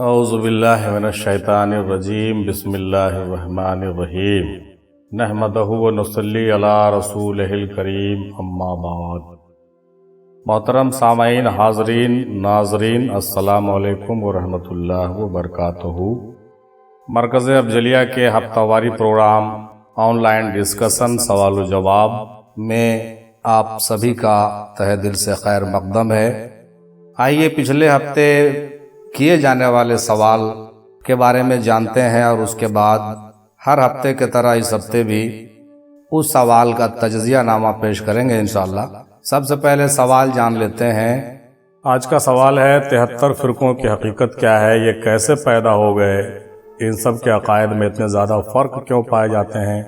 اعوذ باللہ من الشیطان الرجیم بسم اللہ الرحمن الرحیم نحمدہ ونصلی علی رسولہ الکریم اما بعد۔ محترم سامعین، حاضرین، ناظرین، السلام علیکم ورحمۃ اللہ وبرکاتہ۔ مرکز افضلیہ کے ہفتہ واری پروگرام آن لائن ڈسکشن سوال و جواب میں آپ سبھی کا تہہ دل سے خیر مقدم ہے۔ آئیے پچھلے ہفتے کیے جانے والے سوال کے بارے میں جانتے ہیں اور اس کے بعد ہر ہفتے کی طرح اس ہفتے بھی اس سوال کا تجزیہ نامہ پیش کریں گے انشاءاللہ۔ سب سے پہلے سوال جان لیتے ہیں۔ آج کا سوال ہے 73 فرقوں کی حقیقت کیا ہے؟ یہ کیسے پیدا ہو گئے؟ ان سب کے عقائد میں اتنے زیادہ فرق کیوں پائے جاتے ہیں؟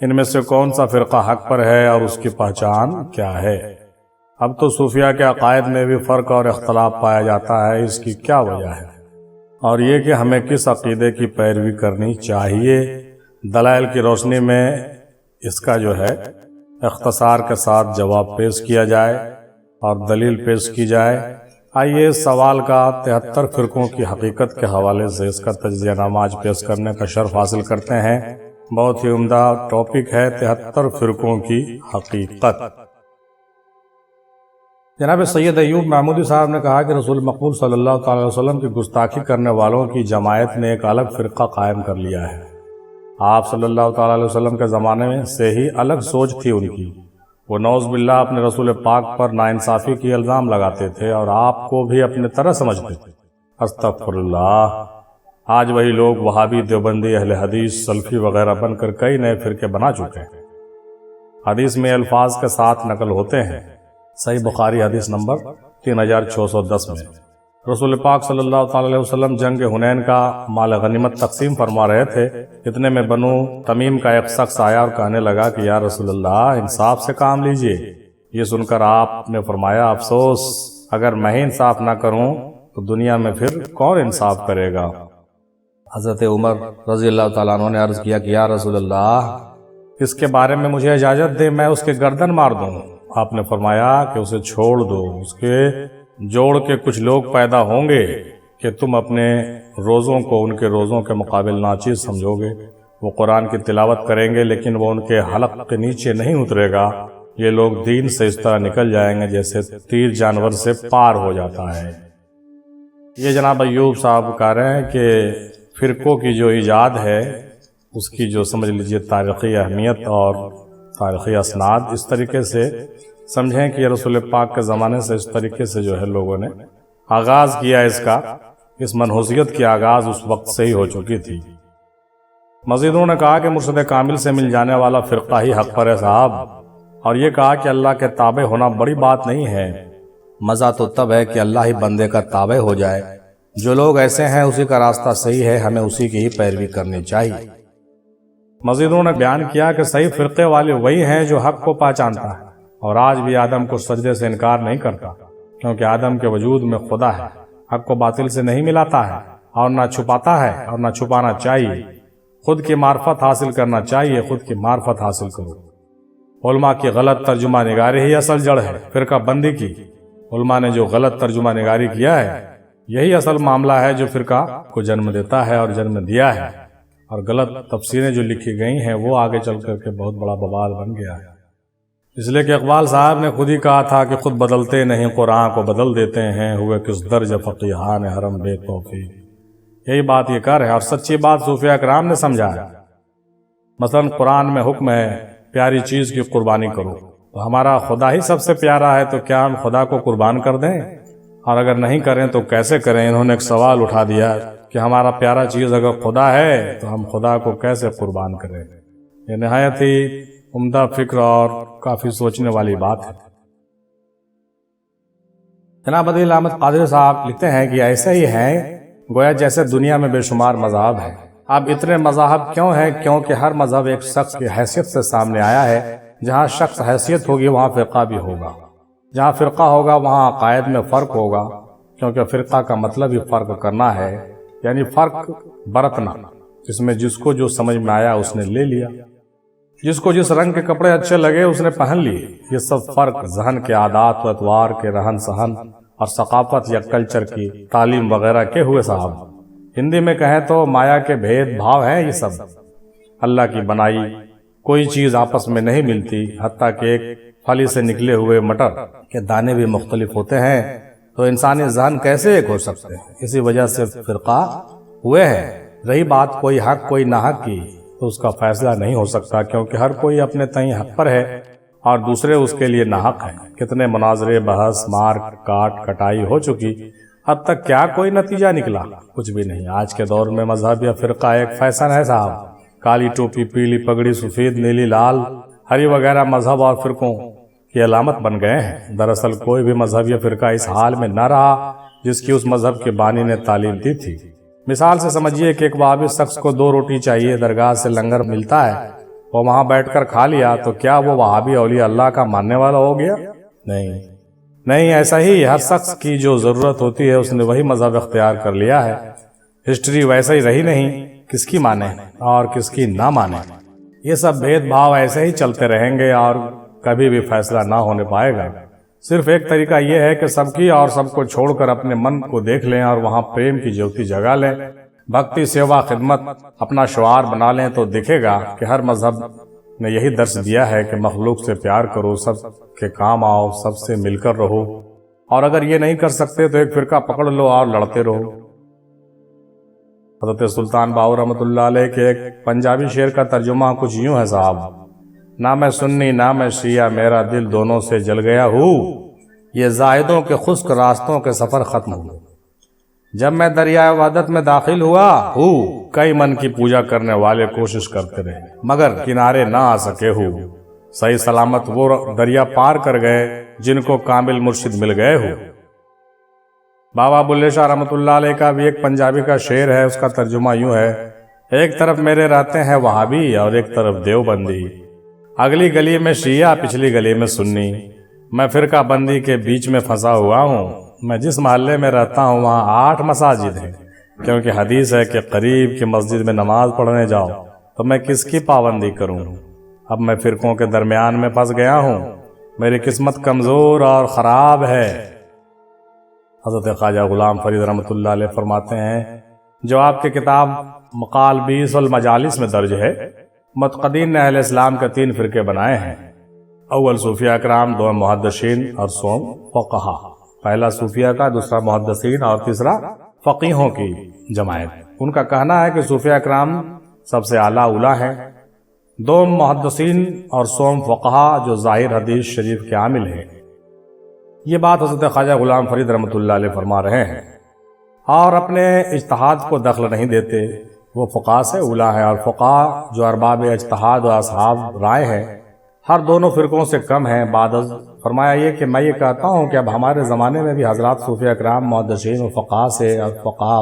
ان میں سے کون سا فرقہ حق پر ہے اور اس کی پہچان کیا ہے؟ اب تو صوفیہ کے عقائد میں بھی فرق اور اختلاف پایا جاتا ہے، اس کی کیا وجہ ہے؟ اور یہ کہ ہمیں کس عقیدے کی پیروی کرنی چاہیے؟ دلائل کی روشنی میں اس کا اختصار کے ساتھ جواب پیش کیا جائے اور دلیل پیش کی جائے۔ آئیے اس سوال کا 73 فرقوں کی حقیقت کے حوالے سے اس کا تجزیہ نامہ آج پیش کرنے کا شرف حاصل کرتے ہیں۔ بہت ہی عمدہ ٹاپک ہے 73 فرقوں کی حقیقت۔ جناب سید ایوب محمودی صاحب نے کہا کہ رسول مقبول صلی اللہ تعالی وسلم کی گستاخی کرنے والوں کی جماعت نے ایک الگ فرقہ قائم کر لیا ہے۔ آپ صلی اللہ تعالی علیہ وسلم کے زمانے میں سے ہی الگ سوچ تھی ان کی۔ وہ نعوذ باللہ اپنے رسول پاک پر ناانصافی کی الزام لگاتے تھے اور آپ کو بھی اپنے طرح سمجھتے تھے۔ استغفر اللہ۔ آج وہی لوگ وہابی، دیوبندی، اہل حدیث، سلفی وغیرہ بن کر کئی نئے فرقے بنا چکے ہیں۔ حدیث میں الفاظ کے ساتھ نقل ہوتے ہیں۔ صحیح بخاری حدیث نمبر 3610 میں رسول پاک صلی اللہ تعالی علیہ وسلم جنگ حنین کا مال غنیمت تقسیم فرما رہے تھے۔ اتنے میں بنو تمیم کا ایک شخص آیا اور کہنے لگا کہ یا رسول اللہ، انصاف سے کام لیجئے۔ یہ سن کر آپ نے فرمایا، افسوس، اگر میں ہی انصاف نہ کروں تو دنیا میں پھر کون انصاف کرے گا؟ حضرت عمر رضی اللہ تعالیٰ عنہ نے عرض کیا کہ یا رسول اللہ، اس کے بارے میں مجھے اجازت دے، میں اس کے گردن مار دوں۔ آپ نے فرمایا کہ اسے چھوڑ دو، اس کے جوڑ کے کچھ لوگ پیدا ہوں گے کہ تم اپنے روزوں کو ان کے روزوں کے مقابل ناچیز سمجھو گے۔ وہ قرآن کی تلاوت کریں گے لیکن وہ ان کے حلق کے نیچے نہیں اترے گا۔ یہ لوگ دین سے اس طرح نکل جائیں گے جیسے تیر جانور سے پار ہو جاتا ہے۔ یہ جناب ایوب صاحب کہہ رہے ہیں کہ فرقوں کی جو ایجاد ہے اس کی جو سمجھ لیجئے تاریخی اہمیت اور تاریخی اسناد اس طریقے سے سمجھیں کہ یہ رسول پاک کے زمانے سے اس طریقے سے لوگوں نے آغاز کیا اس منحوسیت کی آغاز اس وقت سے ہی ہو چکی تھی۔ مزید انہوں نے کہا کہ مرشد کامل سے مل جانے والا فرقہ ہی حق پر ہے صاحب، اور یہ کہا کہ اللہ کے تابع ہونا بڑی بات نہیں ہے، مزہ تو تب ہے کہ اللہ ہی بندے کا تابع ہو جائے۔ جو لوگ ایسے ہیں اسی کا راستہ صحیح ہے، ہمیں اسی کی ہی پیروی کرنی چاہیے۔ مزید انہوں نے بیان کیا کہ صحیح فرقے والے وہی ہیں جو حق کو پہچانتا ہے اور آج بھی آدم کو سجدے سے انکار نہیں کرتا، کیونکہ آدم کے وجود میں خدا ہے، حق کو باطل سے نہیں ملاتا ہے اور نہ چھپاتا ہے اور نہ چھپانا چاہیے۔ خود کی معرفت حاصل کرنا چاہیے، خود کی معرفت حاصل کرو۔ علماء کی غلط ترجمہ نگاری ہی اصل جڑ ہے فرقہ بندی کی۔ علماء نے جو غلط ترجمہ نگاری کیا ہے یہی اصل معاملہ ہے جو فرقہ کو جنم دیتا ہے اور جنم دیا ہے، اور غلط تفسیریں جو لکھی گئی ہیں وہ آگے چل کر کے بہت بڑا بوال بن گیا ہے۔ اس لیے کہ اقبال صاحب نے خود ہی کہا تھا کہ خود بدلتے نہیں قرآن کو بدل دیتے ہیں، ہوئے کس درج فقیہان حرم بے توفیق۔ یہی بات یہ کر ہے اور سچی بات صوفیہ کرام نے سمجھا ہے۔ مثلا قرآن میں حکم ہے پیاری چیز کی قربانی کرو، تو ہمارا خدا ہی سب سے پیارا ہے، تو کیا ہم خدا کو قربان کر دیں؟ اور اگر نہیں کریں تو کیسے کریں؟ انہوں نے ایک سوال اٹھا دیا کہ ہمارا پیارا چیز اگر خدا ہے تو ہم خدا کو کیسے قربان کریں؟ یہ نہایت ہی عمدہ فکر اور کافی سوچنے والی بات ہے۔ جناب عدیل احمد قادری صاحب لکھتے ہیں کہ ایسے ہی ہیں گویا جیسے دنیا میں بے شمار مذاہب ہیں۔ اب اتنے مذاہب کیوں ہیں؟ کیونکہ ہر مذہب ایک شخص کی حیثیت سے سامنے آیا ہے۔ جہاں شخص حیثیت ہوگی وہاں فرقہ بھی ہوگا، جہاں فرقہ ہوگا وہاں عقائد میں فرق ہوگا، کیونکہ فرقہ کا مطلب ہی فرق کرنا ہے، یعنی فرق برتنا، جس میں جس کو جو سمجھ میں آیا اس نے لے لیا، جس کو جس رنگ کے کپڑے اچھے لگے اس نے پہن لیے۔ یہ سب فرق ذہن کے عادات و اطوار کے، رہن سہن اور ثقافت یا کلچر کی تعلیم وغیرہ کے ہوئے صاحب۔ ہندی میں کہیں تو مایا کے بھید بھاو ہیں یہ سب، اللہ کی بنائی کوئی چیز آپس میں نہیں ملتی، حتیٰ کہ ایک پھلی سے نکلے ہوئے مٹر کے دانے بھی مختلف ہوتے ہیں، تو انسانی ذہن کیسے ایک ہو سکتے ہیں؟ اسی وجہ سے فرقہ ہوئے ہیں۔ رہی بات کوئی حق کوئی ناحق کی، تو اس کا فیصلہ نہیں ہو سکتا، کیونکہ ہر کوئی اپنے تئیں حق پر ہے اور دوسرے اس کے لیے ناحق ہیں۔ کتنے مناظرے، بحث، مار کاٹ کٹائی ہو چکی، اب تک کیا کوئی نتیجہ نکلا؟ کچھ بھی نہیں۔ آج کے دور میں مذہب یا فرقہ ایک فیشن ہے صاحب، کالی ٹوپی، پیلی پگڑی، سفید، نیلی، لال، ہری وغیرہ مذہب اور فرقوں کی علامت بن گئے ہیں۔ دراصل کوئی بھی مذہب یا فرقہ اس حال میں نہ رہا جس کی اس مذہب کے بانی نے تعلیم دی تھی۔ مثال سے سمجھیے کہ ایک وہابی شخص کو 2 روٹی چاہیے، درگاہ سے لنگر ملتا ہے، وہ وہاں بیٹھ کر کھا لیا، تو کیا وہ وہابی اولیاء اللہ کا ماننے والا ہو گیا؟ نہیں، ایسا ہی ہر شخص کی جو ضرورت ہوتی ہے اس نے وہی مذہب اختیار کر لیا ہے۔ ہسٹری ویسا ہی رہی نہیں، کس کی مانے اور کس کی نہ مانے۔ یہ سب بھید بھاؤ ایسے ہی چلتے رہیں گے اور کبھی بھی فیصلہ نہ ہونے پائے گا۔ صرف ایک طریقہ یہ ہے کہ سب کی اور سب کو چھوڑ کر اپنے من کو دیکھ لیں اور وہاں پریم کی جیوتی جگا لیں، بھکتی، سیوا، خدمت اپنا شعار بنا لیں، تو دیکھے گا کہ ہر مذہب نے یہی درس دیا ہے کہ مخلوق سے پیار کرو، سب کے کام آؤ، سب سے مل کر رہو، اور اگر یہ نہیں کر سکتے تو ایک فرقہ پکڑ لو اور لڑتے رہو۔ حضرت سلطان باہو رحمۃ اللہ علیہ کے ایک پنجابی شعر کا ترجمہ کچھ یوں ہے صاحب: نہ میں سنی نہ میں شیعہ، میرا دل دونوں سے جل گیا ہوں، یہ زاہدوں کے خشک راستوں کے سفر ختم ہو۔ جب میں دریائے وحدت میں داخل ہوا ہوں، کئی من کی پوجا کرنے والے کوشش کرتے رہے مگر کنارے نہ آ سکے ہوں، صحیح سلامت وہ دریا پار کر گئے جن کو کامل مرشد مل گئے ہوں۔ بابا بلے شاہ رحمۃ اللہ علیہ کا بھی ایک پنجابی کا شعر ہے، اس کا ترجمہ یوں ہے: ایک طرف میرے رہتے ہیں وہابی اور ایک طرف دیوبندی، اگلی گلی میں شیعہ پچھلی گلی میں سنی، میں فرقہ بندی کے بیچ میں پھنسا ہوا ہوں، میں جس محلے میں رہتا ہوں وہاں 8 مساجد ہیں، کیونکہ حدیث ہے کہ قریب کی مسجد میں نماز پڑھنے جاؤ، تو میں کس کی پابندی کروں؟ اب میں فرقوں کے درمیان میں پھنس گیا ہوں، میری قسمت کمزور اور خراب ہے۔ حضرت خواجہ غلام فرید رحمۃ اللہ علیہ فرماتے ہیں، جو آپ کی کتاب مقالبیس المجالس میں درج ہے، متقدین نے اہل اسلام کے 3 فرقے بنائے ہیں: اول صوفیہ اکرام، دوم محدثین اور سوم فقہا۔ پہلا صوفیہ کا، دوسرا محدثین اور تیسرا فقیہوں کی جماعت۔ ان کا کہنا ہے کہ صوفیہ اکرام سب سے اعلیٰ اولیٰ ہیں، دوم محدثین اور سوم فقہا جو ظاہر حدیث شریف کے عامل ہیں۔ یہ بات حضرت خواجہ غلام فرید رحمۃ اللہ علیہ فرما رہے ہیں اور اپنے اجتہاد کو دخل نہیں دیتے۔ وہ فقہا سے اولیٰ ہیں اور فقہا جو ارباب اجتہاد و اصحاب رائے ہیں ہر دونوں فرقوں سے کم ہیں۔ بعد از فرمایا یہ کہ میں یہ کہتا ہوں کہ اب ہمارے زمانے میں بھی حضرات صوفیہ اکرام محدثین و فقہا سے اور فقہا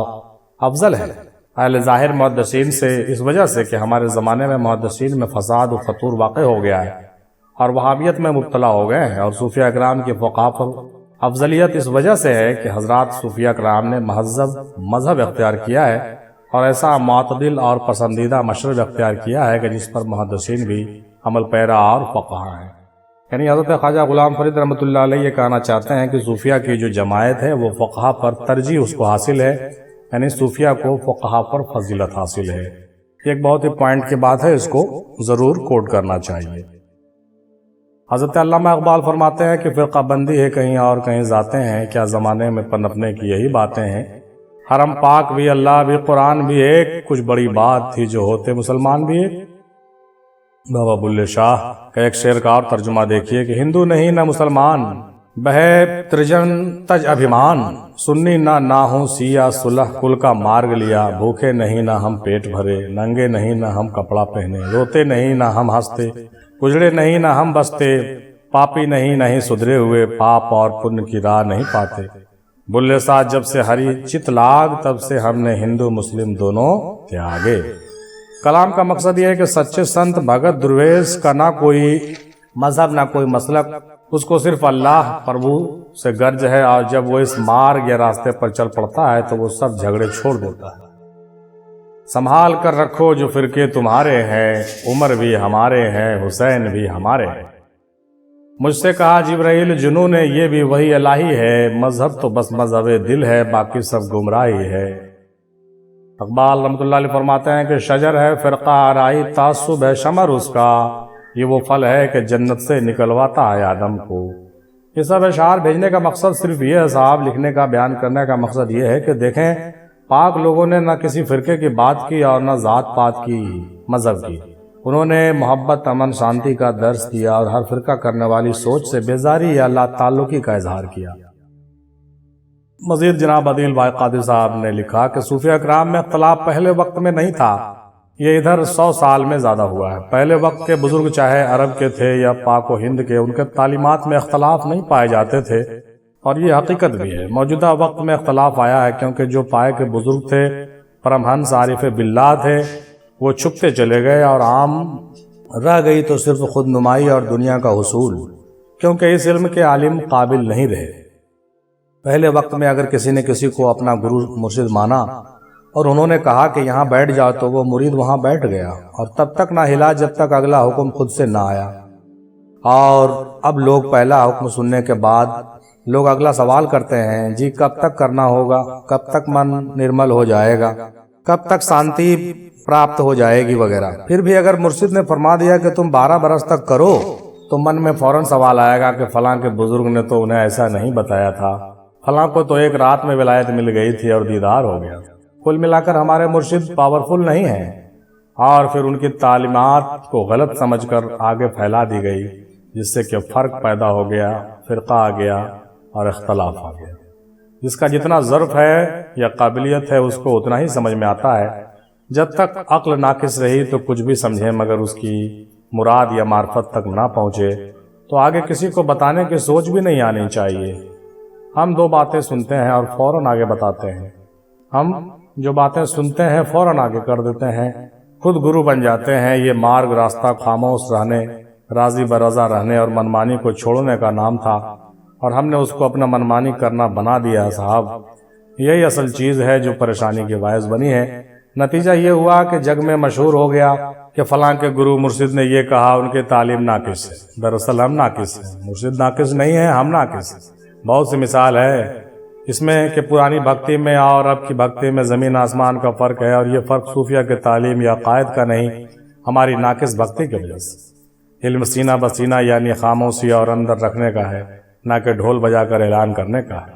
افضل ہے اہل ظاہر محدثین سے، اس وجہ سے کہ ہمارے زمانے میں محدثین میں فساد و فطور واقع ہو گیا ہے اور وہابیت میں مبتلا ہو گئے ہیں، اور صوفیہ اکرام کی فقہا پر افضلیت اس وجہ سے ہے کہ حضرات صوفیہ اکرام نے مہذب مذہب اختیار کیا ہے اور ایسا معتدل اور پسندیدہ مشرب اختیار کیا ہے کہ جس پر محدثین بھی عمل پیرا اور فقہا ہیں۔ یعنی حضرت خواجہ غلام فرید رحمۃ اللہ علیہ یہ کہنا چاہتے ہیں کہ صوفیہ کی جو جماعت ہے وہ فقہا پر ترجیح اس کو حاصل ہے، یعنی صوفیہ کو فقہا پر فضیلت حاصل ہے۔ ایک بہت ہی پوائنٹ کی بات ہے، اس کو ضرور کوٹ کرنا چاہیے۔ حضرت علامہ اقبال فرماتے ہیں کہ فرقہ بندی ہے کہیں اور کہیں ذاتیں ہیں، کیا زمانے میں پنپنے کی یہی باتیں ہیں، حرم پاک بھی، اللہ بھی، قرآن بھی ایک، کچھ بڑی بات تھی جو ہوتے مسلمان بھی ایک۔ بابا بلے شاہ کا ایک شعر کا اور ترجمہ دیکھیے کہ ہندو نہیں نہ مسلمان، بہے ترجن تج ابھیمان، سنی نہ ہوں سیاہ صلح کل کا مارگ لیا، بھوکے نہیں نہ ہم پیٹ بھرے، ننگے نہیں نہ ہم کپڑا پہنے، روتے نہیں نہ ہم ہنستے، اجڑے نہیں نہ ہم بستے، پاپی نہیں سدھرے ہوئے، پاپ اور پن کی راہ نہیں پاتے۔ بلے ساتھ جب سے ہری چت لاگ، تب سے ہم نے ہندو مسلم دونوں تیاگے۔ کلام کا مقصد یہ ہے کہ سچے سنت بھگت درویش کا نہ کوئی مذہب نہ کوئی مسلک، اس کو صرف اللہ پربھو سے گرج ہے، اور جب وہ اس مارگ یا راستے پر چل پڑتا ہے تو وہ سب جھگڑے چھوڑ دیتا ہے۔ سنبھال کر رکھو جو فرقے تمہارے ہیں، عمر بھی ہمارے ہیں، حسین بھی ہمارے ہیں۔ مجھ سے کہا جبرائیل جنون نے یہ بھی وہی الہی ہے، مذہب تو بس مذہب دل ہے، باقی سب گمراہی ہے۔ اقبال رحمۃ اللہ علیہ فرماتے ہیں کہ شجر ہے فرقہ آرائی تعصب ہے شمر اس کا، یہ وہ پھل ہے کہ جنت سے نکلواتا ہے آدم کو۔ یہ سب اشعار بھیجنے کا مقصد صرف یہ ہے صاحب، لکھنے کا بیان کرنے کا مقصد یہ ہے کہ دیکھیں پاک لوگوں نے نہ کسی فرقے کی بات کی اور نہ ذات پات کی، مذہب کی۔ انہوں نے محبت، امن، شانتی کا درس دیا اور ہر فرقہ کرنے والی سوچ سے بیزاری یا لا تعلقی کا اظہار کیا۔ مزید جناب عدیل بھائی قادری صاحب نے لکھا کہ صوفیہ کرام میں اختلاف پہلے وقت میں نہیں تھا، یہ ادھر 100 سال میں زیادہ ہوا ہے۔ پہلے وقت کے بزرگ چاہے عرب کے تھے یا پاک و ہند کے، ان کے تعلیمات میں اختلاف نہیں پائے جاتے تھے، اور یہ حقیقت بھی ہے۔ موجودہ وقت میں اختلاف آیا ہے کیونکہ جو پائے کے بزرگ تھے، پرمہنس عارف باللہ تھے، وہ چھپتے چلے گئے اور عام رہ گئی تو صرف خود نمائی اور دنیا کا حصول، کیونکہ اس علم کے عالم قابل نہیں رہے۔ پہلے وقت میں اگر کسی نے کسی کو اپنا گرو مرشد مانا اور انہوں نے کہا کہ یہاں بیٹھ جاؤ تو وہ مرید وہاں بیٹھ گیا اور تب تک نہ ہلا جب تک اگلا حکم خود سے نہ آیا۔ اور اب لوگ پہلا حکم سننے کے بعد لوگ اگلا سوال کرتے ہیں، جی کب تک کرنا ہوگا، کب تک من نرمل ہو جائے گا، کب تک شانتی پراپت ہو جائے گی وغیرہ۔ پھر بھی اگر مرشد نے فرما دیا کہ تم 12 برس تک کرو تو من میں فوراً سوال آئے گا کہ فلاں کے بزرگ نے تو انہیں ایسا نہیں بتایا تھا، فلاں کو تو ایک رات میں ولایت مل گئی تھی اور دیدار ہو گیا۔ کل ملا کر ہمارے مرشد پاورفل نہیں ہیں، اور پھر ان کی تعلیمات کو غلط سمجھ کر آگے پھیلا دی گئی، جس سے کہ فرق پیدا ہو گیا، فرقہ آ گیا اور اختلاف آ گیا۔ جس کا جتنا ظرف ہے یا قابلیت ہے اس کو اتنا ہی سمجھ میں آتا ہے۔ جب تک عقل ناقص رہی تو کچھ بھی سمجھے مگر اس کی مراد یا معرفت تک نہ پہنچے تو آگے کسی کو بتانے کی سوچ بھی نہیں آنی چاہیے۔ ہم 2 باتیں سنتے ہیں اور فوراً آگے بتاتے ہیں، ہم جو باتیں سنتے ہیں فوراً آگے کر دیتے ہیں، خود گرو بن جاتے ہیں۔ یہ مارگ راستہ خاموش رہنے، راضی برضا رہنے اور منمانی کو چھوڑنے کا نام تھا، اور ہم نے اس کو اپنا منمانی کرنا بنا دیا ہے صاحب۔ یہی اصل چیز ہے جو پریشانی کے باعث بنی ہے۔ نتیجہ یہ ہوا کہ جگ میں مشہور ہو گیا کہ فلاں کے گرو مرشد نے یہ کہا، ان کی تعلیم ناقص ہے۔ دراصل ہم ناقص ہیں، مرشد ناقص نہیں ہے، ہم ناقص ہیں۔ بہت سی مثال ہے اس میں کہ پرانی بھکتی میں اور اب کی بھکتی میں زمین آسمان کا فرق ہے، اور یہ فرق صوفیہ کے تعلیم یا قائد کا نہیں، ہماری ناقص بھکتی کی وجہ سے۔ علم سینہ بسینہ یعنی خاموشی اور اندر رکھنے کا ہے، نہ کہ ڈھول بجا کر اعلان کرنے کا ہے۔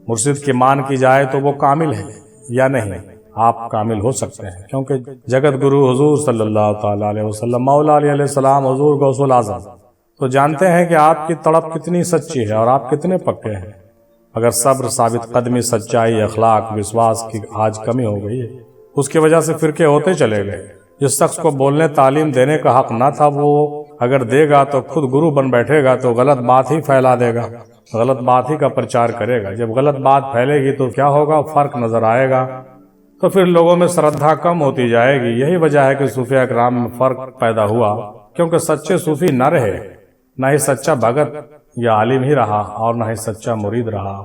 مرشد کی مان کی جائے تو وہ کامل ہے یا نہیں؟ آپ کامل ہو سکتے ہیں، کیونکہ جگت گرو حضور صلی اللہ تعالیٰ علیہ وسلم، مولا علیہ السلام، حضور غوث الاعظم تو جانتے ہیں کہ آپ کی تڑپ کتنی سچی ہے اور آپ کتنے پکے ہیں۔ اگر صبر، ثابت قدمی، سچائی، اخلاق، وشواس کی آج کمی ہو گئی ہے، اس کی وجہ سے فرقے ہوتے چلے گئے۔ جس شخص کو بولنے تعلیم دینے کا حق نہ تھا، وہ اگر دے گا تو خود گرو بن بیٹھے گا تو غلط بات ہی پھیلا دے گا، غلط بات ہی کا پرچار کرے گا۔ جب غلط بات پھیلے گی تو کیا ہوگا؟ فرق نظر آئے گا، تو پھر لوگوں میں شردھا کم ہوتی جائے گی۔ یہی وجہ ہے کہ صوفیہ اکرام میں فرق پیدا ہوا، کیونکہ سچے صوفی نہ رہے، نہ ہی سچا بھگت یا عالم ہی رہا اور نہ ہی سچا مرید رہا۔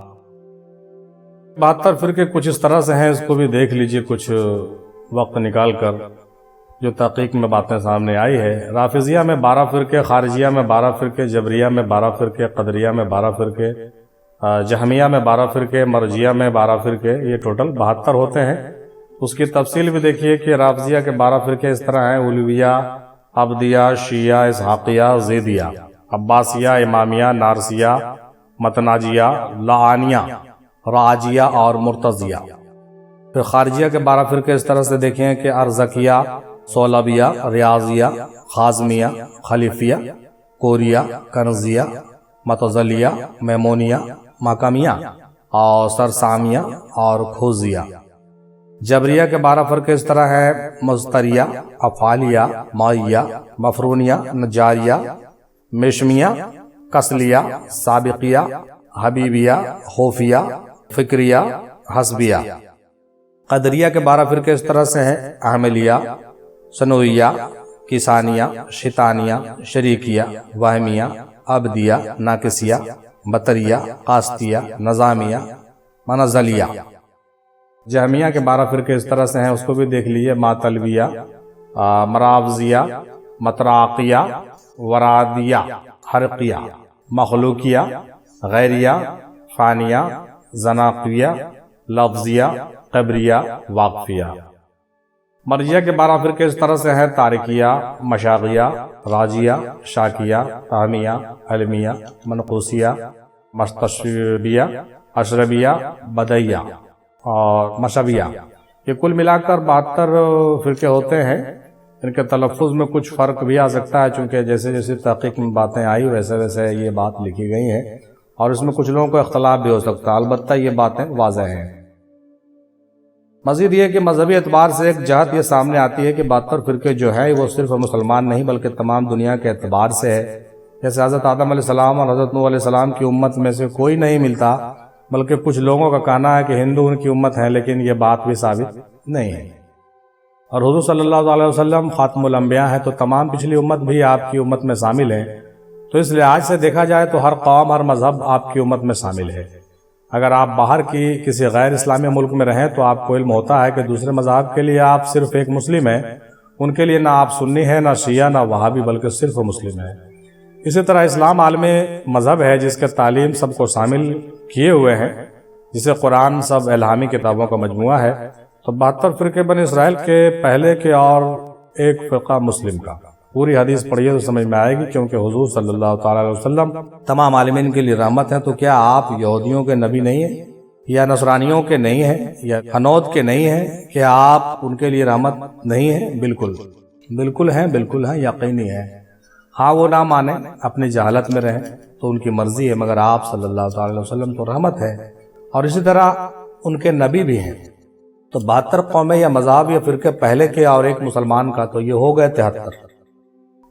72 فرقے کچھ اس طرح سے ہیں، اس کو بھی دیکھ لیجئے کچھ وقت نکال کر، جو تحقیق میں باتیں سامنے آئی ہے۔ رافضیہ میں 12 فرقے، خارجیہ میں 12 فرقے، جبریہ میں 12 فرقے، قدریہ میں 12 فرقے، جہمیہ میں 12 فرقے، مرجیہ میں 12 فرقے، یہ ٹوٹل 72 ہوتے ہیں۔ اس کی تفصیل بھی دیکھیے کہ رافضیہ کے 12 فرقے اس طرح ہیں: علویہ، عبدیہ، شیعہ، اسحاقیہ، زیدیہ، عباسیہ، امامیہ، نارسیہ، متناجیہ، لعانیہ، راجیہ اور مرتضیہ۔ پھر خارجیہ کے 12 فرقے اس طرح سے دیکھیں کہ ارزکیہ، سولبیہ، ریاضیہ، خازمیہ، خلیفیہ، کوریہ، کنزیہ، متزلیہ، میمونیہ، ماکمیہ اور سرسامیہ اور کھوزیہ۔ جبریہ کے 12 فرقے اس طرح ہیں: مزتریہ، افعالیہ، معیہ، مفرونیہ، نجاریہ، میشمیہ، کسلیہ، سابقیہ، حبیبیہ، خوفیہ، فکریہ، حسبیہ۔ قدریہ کے 12 فرقے اس طرح سے ہیں: احملیہ، سنویہ، کسانیہ، شیطانیہ، شریکیہ، وہمیہ، عبدیہ، ناقصیہ، بطریہ، قاسطیہ، نظامیہ، منزلیہ۔ جہمیہ کے 12 فرقے اس طرح سے ہیں، اس کو بھی دیکھ لیجیے: ماتلویہ، مراوزیہ، متراقیہ، ورادیہ، حرقیہ، مخلوقیہ، غیریہ، فانیہ، زناقیہ، لفظیہ، قبریہ، واقفیہ۔ مرجیہ کے 12 فرقے اس طرح سے ہیں: تارکیہ، مشاغیہ، راجیہ، شاکیہ، طعمیہ، علمیہ، منقوسیہ، مستشربیہ، اشربیہ، بدیہ اور مشبیہ۔ یہ کل ملا کر 72 فرقے ہوتے ہیں۔ ان کے تلفظ میں کچھ فرق بھی آ سکتا ہے، چونکہ جیسے جیسے تحقیق میں باتیں آئی ویسے ویسے یہ بات لکھی گئی ہیں، اور اس میں کچھ لوگوں کو اختلاف بھی ہو سکتا ہے، البتہ یہ باتیں واضح ہیں۔ مزید یہ کہ مذہبی اعتبار سے ایک جہت یہ سامنے آتی ہے کہ 72 فرقے جو ہیں وہ صرف مسلمان نہیں بلکہ تمام دنیا کے اعتبار سے ہے۔ جیسے حضرت آدم علیہ السلام اور حضرت نوح علیہ السلام کی امت میں سے کوئی نہیں ملتا، بلکہ کچھ لوگوں کا کہنا ہے کہ ہندو ان کی امت ہے، لیکن یہ بات بھی ثابت نہیں ہے۔ اور حضور صلی اللہ علیہ وسلم خاتم الانبیاء ہیں، تو تمام پچھلی امت بھی آپ کی امت میں شامل ہے۔ تو اس لحاظ سے دیکھا جائے تو ہر قوم، ہر مذہب آپ کی امت میں شامل ہے۔ اگر آپ باہر کی کسی غیر اسلامی ملک میں رہیں تو آپ کو علم ہوتا ہے کہ دوسرے مذاہب کے لیے آپ صرف ایک مسلم ہیں، ان کے لیے نہ آپ سنی ہیں، نہ شیعہ، نہ وہابی، بلکہ صرف مسلم ہیں۔ اسی طرح اسلام عالم مذہب ہے جس کے تعلیم سب کو شامل کیے ہوئے ہیں، جسے قرآن سب الہامی کتابوں کا مجموعہ ہے۔ تو 72 فرقے بنی اسرائیل کے پہلے کے اور ایک فرقہ مسلم کا۔ پوری حدیث پڑھیے تو سمجھ میں آئے گی، کیونکہ حضور صلی اللہ تعالیٰ علیہ وسلم تمام عالمین کے لیے رحمت ہیں۔ تو کیا آپ یہودیوں کے نبی نہیں ہیں، یا نصرانیوں کے نہیں ہیں، یا حنود کے نہیں ہیں؟ کیا آپ ان کے لیے رحمت نہیں ہیں؟ بالکل بالکل ہیں، بالکل ہیں، یقینی ہے۔ ہاں وہ نہ مانیں، اپنی جہالت میں رہیں تو ان کی مرضی ہے، مگر آپ صلی اللہ تعالیٰ علیہ وسلم تو رحمت ہے، اور اسی طرح ان کے نبی بھی ہیں۔ تو 72 قومیں یا مذہب یا فرقے پہلے کے اور ایک مسلمان کا، تو یہ ہو گئے 73۔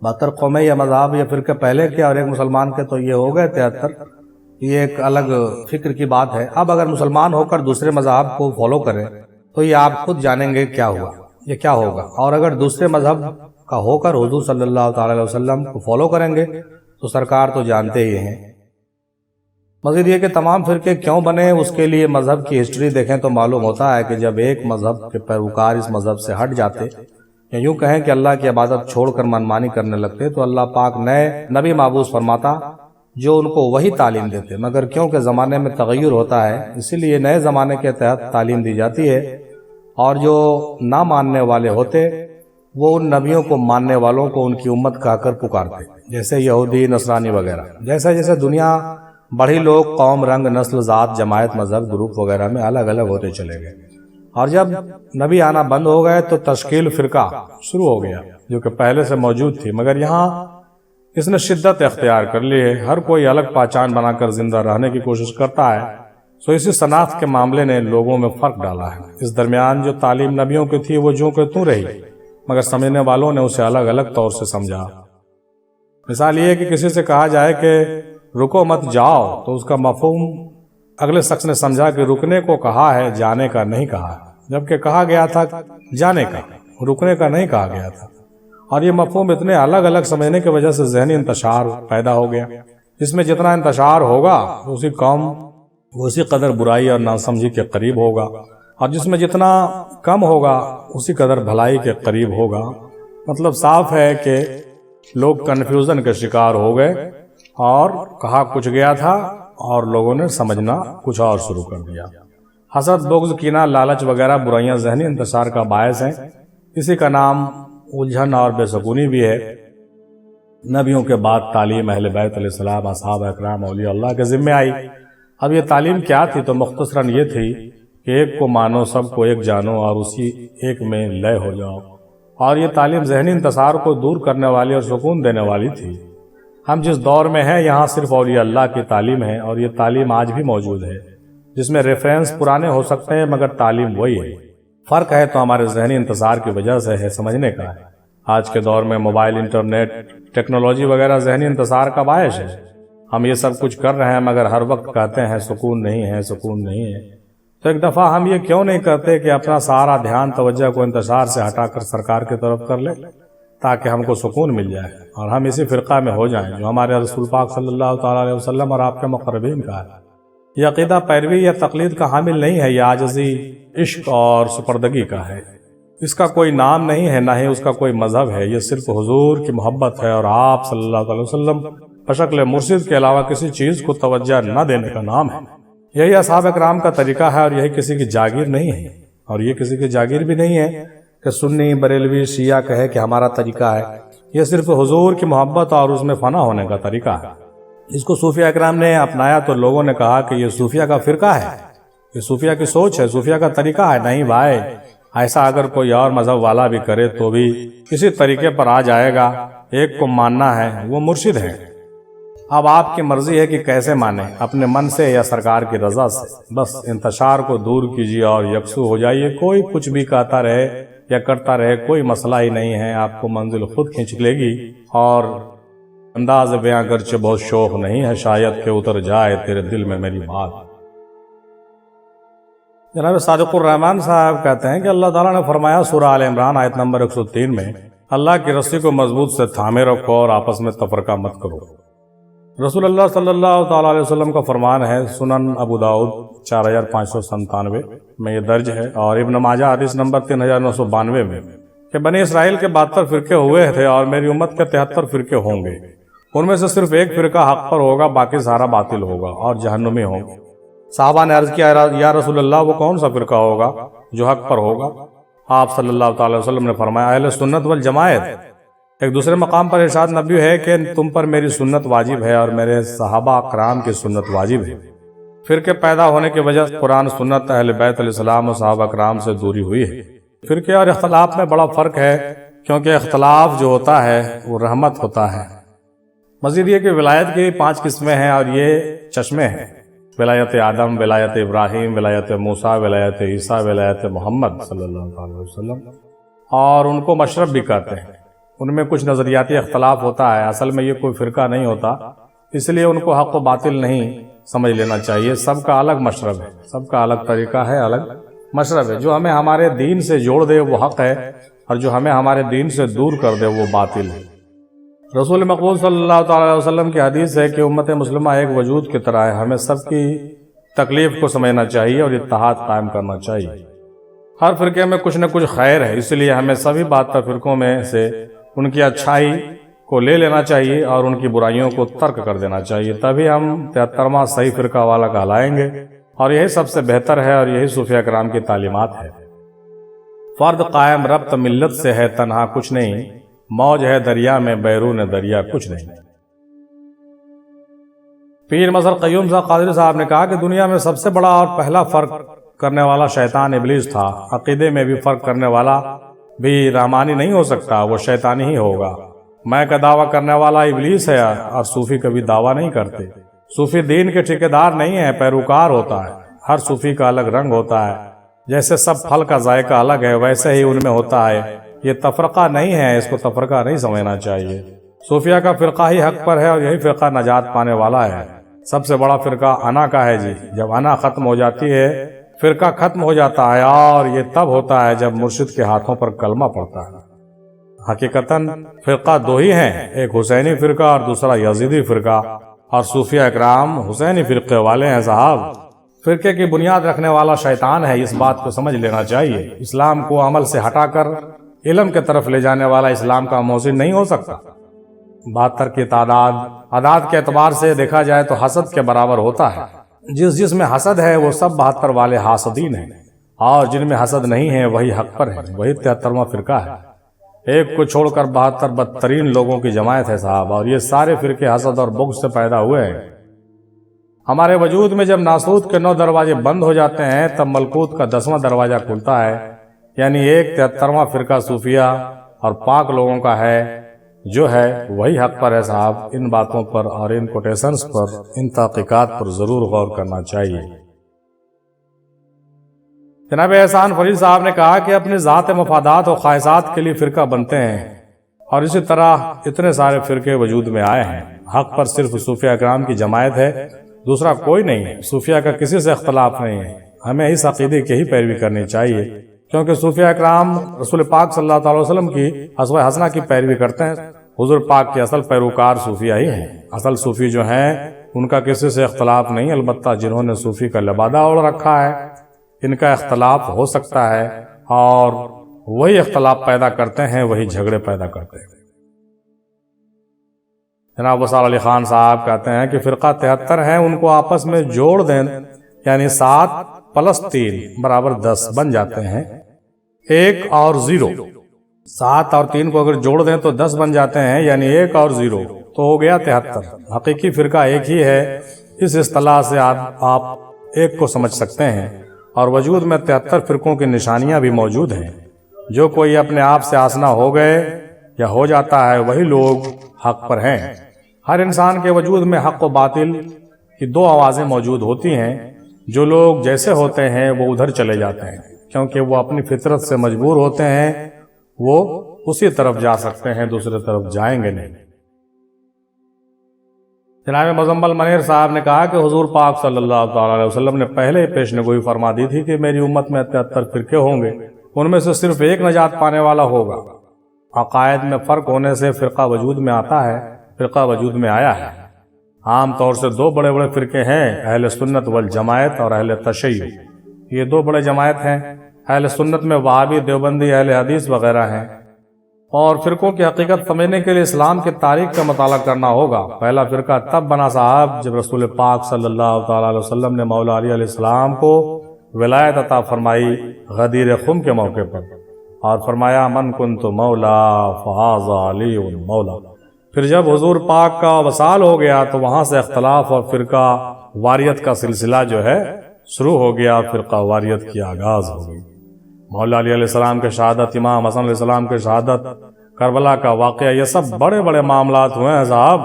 72 قومیں یا مذہب یا فرقے پہلے کے اور ایک مسلمان کے، تو یہ ہو گئے 73۔ یہ ایک الگ فکر کی بات ہے۔ اب اگر مسلمان ہو کر دوسرے مذہب کو فالو کریں تو یہ آپ خود جانیں گے کیا ہوا، یہ کیا ہوگا۔ اور اگر دوسرے مذہب کا ہو کر حضور صلی اللہ تعالی علیہ وسلم کو فالو کریں گے تو سرکار تو جانتے ہی ہیں۔ مزید یہ کہ تمام فرقے کیوں بنے، اس کے لیے مذہب کی ہسٹری دیکھیں تو معلوم ہوتا ہے کہ جب ایک مذہب کے پیروکار اس مذہب سے ہٹ جاتے، یا یوں کہیں کہ اللہ کی عبادت چھوڑ کر منمانی کرنے لگتے، تو اللہ پاک نئے نبی مابعوث فرماتا جو ان کو وہی تعلیم دیتے۔ مگر کیونکہ زمانے میں تغیر ہوتا ہے، اسی لیے نئے زمانے کے تحت تعلیم دی جاتی ہے، اور جو نہ ماننے والے ہوتے وہ ان نبیوں کو ماننے والوں کو ان کی امت کہہ کر پکارتے، جیسے یہودی، نصرانی وغیرہ۔ جیسے جیسے دنیا بڑھی، لوگ قوم، رنگ، نسل، ذات، جماعت، مذہب، گروپ وغیرہ میں الگ الگ ہوتے چلے گئے، اور جب نبی آنا بند ہو گئے تو تشکیل فرقہ شروع ہو گیا، جو کہ پہلے سے موجود تھی، مگر یہاں اس نے شدت اختیار کر لی ہے۔ ہر کوئی الگ پہچان بنا کر زندہ رہنے کی کوشش کرتا ہے، سو اسی شناخت کے معاملے نے لوگوں میں فرق ڈالا ہے۔ اس درمیان جو تعلیم نبیوں کی تھی وہ جو کہ توں رہی، مگر سمجھنے والوں نے اسے الگ الگ طور سے سمجھا۔ مثال یہ ہے کہ کسی سے کہا جائے کہ رکو مت جاؤ، تو اس کا مفہوم اگلے شخص نے سمجھا کہ رکنے کو کہا ہے، جانے کا نہیں کہا ہے، جبکہ کہا گیا تھا جانے کا، رکنے کا نہیں کہا گیا تھا۔ اور یہ مفہوم اتنے الگ الگ سمجھنے کی وجہ سے ذہنی انتشار پیدا ہو گیا، جس میں جتنا انتشار ہوگا اسی قوم اسی قدر برائی اور ناسمجھی کے قریب ہوگا، اور جس میں جتنا کم ہوگا اسی قدر بھلائی کے قریب ہوگا۔ مطلب صاف ہے کہ لوگ کنفیوژن کے شکار ہو گئے، اور کہا کچھ گیا تھا اور لوگوں نے سمجھنا کچھ اور شروع کر دیا۔ حسد، بغض، کینہ، لالچ وغیرہ برائیاں ذہنی انتشار کا باعث ہیں۔ اسی کا نام الجھن اور بے سکونی بھی ہے۔ نبیوں کے بعد تعلیم اہل بیت علیہ السلام، اصحاب اکرام، اولیاء اللہ کے ذمہ آئی۔ اب یہ تعلیم کیا تھی؟ تو مختصراً یہ تھی کہ ایک کو مانو، سب کو ایک جانو، اور اسی ایک میں لے ہو جاؤ۔ اور یہ تعلیم ذہنی انتشار کو دور کرنے والی اور سکون دینے والی تھی۔ ہم جس دور میں ہیں یہاں صرف اولیاء اللہ کی تعلیم ہے، اور یہ تعلیم آج بھی موجود ہے، جس میں ریفرنس پرانے ہو سکتے ہیں مگر تعلیم وہی ہے۔ فرق ہے تو ہمارے ذہنی انتشار کی وجہ سے ہے، سمجھنے کا ہے۔ آج کے دور میں موبائل، انٹرنیٹ، ٹیکنالوجی وغیرہ ذہنی انتشار کا باعث ہے۔ ہم یہ سب کچھ کر رہے ہیں مگر ہر وقت کہتے ہیں سکون نہیں ہے، سکون نہیں ہے۔ تو ایک دفعہ ہم یہ کیوں نہیں کرتے کہ اپنا سارا دھیان، توجہ کو انتشار سے ہٹا کر سرکار کی طرف کر لیں، تاکہ ہم کو سکون مل جائے اور ہم اسی فرقہ میں ہو جائیں جو ہمارے رسول پاک صلی اللہ تعالیٰ علیہ وسلم اور آپ کے مقربین کا ہے۔ یہ عقیدہ پیروی یا تقلید کا حامل نہیں ہے، یہ عاجزی، عشق اور سپردگی کا ہے۔ اس کا کوئی نام نہیں ہے، نہ ہی اس کا کوئی مذہب ہے۔ یہ صرف حضور کی محبت ہے، اور آپ صلی اللہ علیہ وسلم بشکل مرشد کے علاوہ کسی چیز کو توجہ نہ دینے کا نام ہے۔ یہی اصحاب اکرام کا طریقہ ہے، اور یہی کسی کی جاگیر نہیں ہے، اور یہ کسی کی جاگیر بھی نہیں ہے کہ سنی بریلوی شیعہ کہے کہ ہمارا طریقہ ہے، یہ صرف حضور کی محبت اور اس میں فنا ہونے کا طریقہ ہے۔ اس کو صوفیہ اکرام نے اپنایا تو لوگوں نے کہا کہ یہ صوفیہ کا فرقہ ہے، یہ صوفیہ کی سوچ ہے، صوفیہ کا طریقہ ہے۔ نہیں بھائی، ایسا اگر کوئی اور مذہب والا بھی کرے تو بھی کسی طریقے پر آ جائے گا، ایک کو ماننا ہے، وہ مرشد ہے۔ اب آپ کی مرضی ہے کہ کیسے مانیں، اپنے من سے یا سرکار کی رضا سے۔ بس انتشار کو دور کیجیے اور یکسو ہو جائیے، کوئی کچھ بھی کہتا رہے یا کرتا رہے، کوئی مسئلہ ہی نہیں ہے، آپ کو منزل خود کھینچ لے گی۔ اور انداز بیاں گرچہ بہت شوق نہیں ہے، شاید کہ اتر جائے تیرے دل میں میری بات۔ جناب صادق الرحمن صاحب کہتے ہیں کہ اللہ تعالیٰ نے فرمایا سورہ آل عمران آیت نمبر 103 میں، اللہ کی رسی کو مضبوط سے تھامے رکھو اور آپس میں تفرقہ مت کرو۔ رسول اللہ صلی اللہ تعالیٰ علیہ وسلم کا فرمان ہے، سنن ابو داؤد 4597 میں یہ درج ہے، اور ابن ماجہ حدیث نمبر 3992 میں کہ بنی اسرائیل کے 72 فرقے ہوئے تھے اور میری امت کے 73 فرقے ہوں گے، ان میں سے صرف ایک فرقہ حق پر ہوگا، باقی سارا باطل ہوگا اور جہنمی ہوں گے۔ صحابہ نے عرض کیا، یا رسول اللہ وہ کون سا فرقہ ہوگا جو حق پر ہوگا؟ آپ صلی اللہ تعالی وسلم نے فرمایا، اہل سنت والجماعت۔ ایک دوسرے مقام پر ارشاد نبی ہے کہ تم پر میری سنت واجب ہے اور میرے صحابہ اکرام کی سنت واجب ہے۔ فرقے پیدا ہونے کی وجہ قرآن سنت اہل بیت علیہ السلام اور صحابہ اکرام سے دوری ہوئی ہے۔ فرقے اور اختلاف میں بڑا فرق ہے، کیونکہ اختلاف جو ہوتا ہے وہ رحمت ہوتا ہے۔ مزید یہ کہ ولایت کی 5 قسمیں ہیں اور یہ چشمے ہیں، ولایت آدم، ولایت ابراہیم، ولایت موسیٰ، ولایت عیسیٰ، ولایت محمد صلی اللہ علیہ وسلم، اور ان کو مشرب بھی کہتے ہیں۔ ان میں کچھ نظریاتی اختلاف ہوتا ہے، اصل میں یہ کوئی فرقہ نہیں ہوتا، اس لیے ان کو حق و باطل نہیں سمجھ لینا چاہیے۔ سب کا الگ مشرب ہے، سب کا الگ طریقہ ہے، الگ مشرب ہے۔ جو ہمیں ہمارے دین سے جوڑ دے وہ حق ہے، اور جو ہمیں ہمارے دین سے دور کر دے وہ باطل ہے۔ رسول مقبول صلی اللہ تعالی علیہ وسلم کی حدیث ہے کہ امت مسلمہ ایک وجود کی طرح ہے، ہمیں سب کی تکلیف کو سمجھنا چاہیے اور اتحاد قائم کرنا چاہیے۔ ہر فرقے میں کچھ نہ کچھ خیر ہے، اس لیے ہمیں سبھی 72 فرقوں میں سے ان کی اچھائی کو لے لینا چاہیے اور ان کی برائیوں کو ترک کر دینا چاہیے، تبھی ہم 73واں صحیح فرقہ والا کہلائیں گے، اور یہی سب سے بہتر ہے اور یہی صوفیہ کرام کی تعلیمات ہے۔ فرد قائم ربط ملت سے ہے، تنہا کچھ نہیں، موج ہے دریا میں، بیرون دریا کچھ نہیں۔ پیر مظہر قیوم صاحب قادری صاحب نے کہا کہ دنیا میں سب سے بڑا اور پہلا فرق کرنے والا شیطان ابلیس تھا۔ عقیدے میں بھی فرق کرنے والا بھی رحمانی نہیں ہو سکتا، وہ شیطانی ہی ہوگا۔ میں کا دعویٰ کرنے والا ابلیس ہے اور صوفی کبھی دعویٰ نہیں کرتے۔ صوفی دین کے ٹھیکیدار نہیں ہے، پیروکار ہوتا ہے۔ ہر صوفی کا الگ رنگ ہوتا ہے، جیسے سب پھل کا ذائقہ الگ ہے ویسے ہی ان میں ہوتا ہے۔ یہ تفرقہ نہیں ہے، اس کو تفرقہ نہیں سمجھنا چاہیے۔ صوفہ کا فرقہ ہی حق پر ہے اور یہی فرقہ نجات پانے والا ہے۔ سب سے بڑا فرقہ انا کا ہے جی، جب انا ختم ہو جاتی ہے فرقہ ختم ہو جاتا ہے، اور یہ تب ہوتا ہے جب مرشد کے ہاتھوں پر کلمہ پڑتا ہے۔ حقیقتاً فرقہ 2 ہی ہیں، ایک حسینی فرقہ اور دوسرا یزیدی فرقہ، اور صوفیہ اکرام حسینی فرقے والے ہیں صاحب۔ فرقے کی بنیاد رکھنے والا شیطان ہے، اس بات کو سمجھ لینا چاہیے۔ اسلام کو عمل سے ہٹا کر علم کے طرف لے جانے والا اسلام کا محسن نہیں ہو سکتا۔ 72 کی تعداد اعداد کے اعتبار سے دیکھا جائے تو حسد کے برابر ہوتا ہے۔ جس میں حسد ہے وہ سب 72 والے حاسدین ہیں، اور جن میں حسد نہیں ہے وہی حق پر ہے، وہی 73واں فرقہ ہے۔ ایک کو چھوڑ کر 72 بدترین لوگوں کی جماعت ہے صاحب، اور یہ سارے فرقے حسد اور بغض سے پیدا ہوئے ہیں۔ ہمارے وجود میں جب ناسوت کے 9 دروازے بند ہو جاتے ہیں تب ملکوت کا 10واں دروازہ کھلتا ہے، یعنی ایک 73واں فرقہ صوفیہ اور پاک لوگوں کا ہے، جو ہے وہی حق پر ہے صاحب۔ ان باتوں پر اور ان کوٹیشنز پر، ان تحقیقات پر ضرور غور کرنا چاہیے۔ جناب احسان فرید صاحب نے کہا کہ اپنی ذات مفادات اور خواہشات کے لیے فرقہ بنتے ہیں، اور اسی طرح اتنے سارے فرقے وجود میں آئے ہیں۔ حق پر صرف صوفیہ اکرام کی جماعت ہے، دوسرا کوئی نہیں ہے۔ صوفیہ کا کسی سے اختلاف نہیں ہے، ہمیں اس عقیدے کی ہی پیروی کرنی چاہیے، کیونکہ صوفیہ اکرام رسول پاک صلی اللہ علیہ وسلم کی اسوہ حسنہ کی پیروی کرتے ہیں۔ حضور پاک کے اصل پیروکار صوفیہ ہی ہیں۔ اصل صوفی جو ہیں ان کا کسی سے اختلاف نہیں، البتہ جنہوں نے صوفی کا لبادہ اوڑھ رکھا ہے ان کا اختلاف ہو سکتا ہے، اور وہی اختلاف پیدا کرتے ہیں، وہی جھگڑے پیدا کرتے ہیں۔ جناب وصال علی خان صاحب کہتے ہیں کہ فرقہ 73 ہیں، ان کو آپس میں جوڑ دیں، یعنی 7 + 3 = 10 بن جاتے ہیں۔ 1 اور 0، 7 اور 3 کو اگر جوڑ دیں تو 10 بن جاتے ہیں، یعنی 1 اور 0 تو ہو گیا 73۔ حقیقی فرقہ ایک ہی ہے، اس اصطلاح سے آپ ایک کو سمجھ سکتے ہیں، اور وجود میں 73 فرقوں کی نشانیاں بھی موجود ہیں۔ جو کوئی اپنے آپ سے آسنا ہو گئے یا ہو جاتا ہے وہی لوگ حق پر ہیں۔ ہر انسان کے وجود میں حق و باطل کی 2 آوازیں موجود ہوتی ہیں۔ جو لوگ جیسے ہوتے ہیں وہ ادھر چلے جاتے ہیں، کیونکہ وہ اپنی فطرت سے مجبور ہوتے ہیں، وہ اسی طرف جا سکتے ہیں، دوسری طرف جائیں گے نہیں۔ جناب مزمل منیر صاحب نے کہا کہ حضور پاک صلی اللہ تعالی علیہ وسلم نے پہلے ہی پیشن گوئی فرما دی تھی کہ میری امت میں 73 فرقے ہوں گے، ان میں سے صرف ایک نجات پانے والا ہوگا۔ عقائد میں فرق ہونے سے فرقہ وجود میں آتا ہے، فرقہ وجود میں آیا ہے۔ عام طور سے 2 بڑے بڑے فرقے ہیں، اہل سنت والجماعت اور اہل تشیع۔ یہ 2 بڑے جماعت ہیں۔ اہل سنت میں وہابی، دیوبندی، اہل حدیث وغیرہ ہیں۔ اور فرقوں کی حقیقت سمجھنے کے لیے اسلام کی تاریخ کا مطالعہ کرنا ہوگا۔ پہلا فرقہ تب بنا صاحب جب رسول پاک صلی اللہ تعالی علیہ وسلم نے مولا علی علیہ السلام کو ولایت عطا فرمائی غدیر خم کے موقع پر، اور فرمایا من کنت مولا فہذا علی مولا۔ پھر جب حضور پاک کا وصال ہو گیا تو وہاں سے اختلاف اور فرقہ واریت کا سلسلہ جو ہے شروع ہو گیا، فرقہ واریت کی آغاز ہو گئی۔ مولا علی علیہ السلام کے شہادت، امام حسن علیہ السلام کے شہادت، کربلا کا واقعہ، یہ سب بڑے بڑے معاملات ہوئے ہیں صاحب،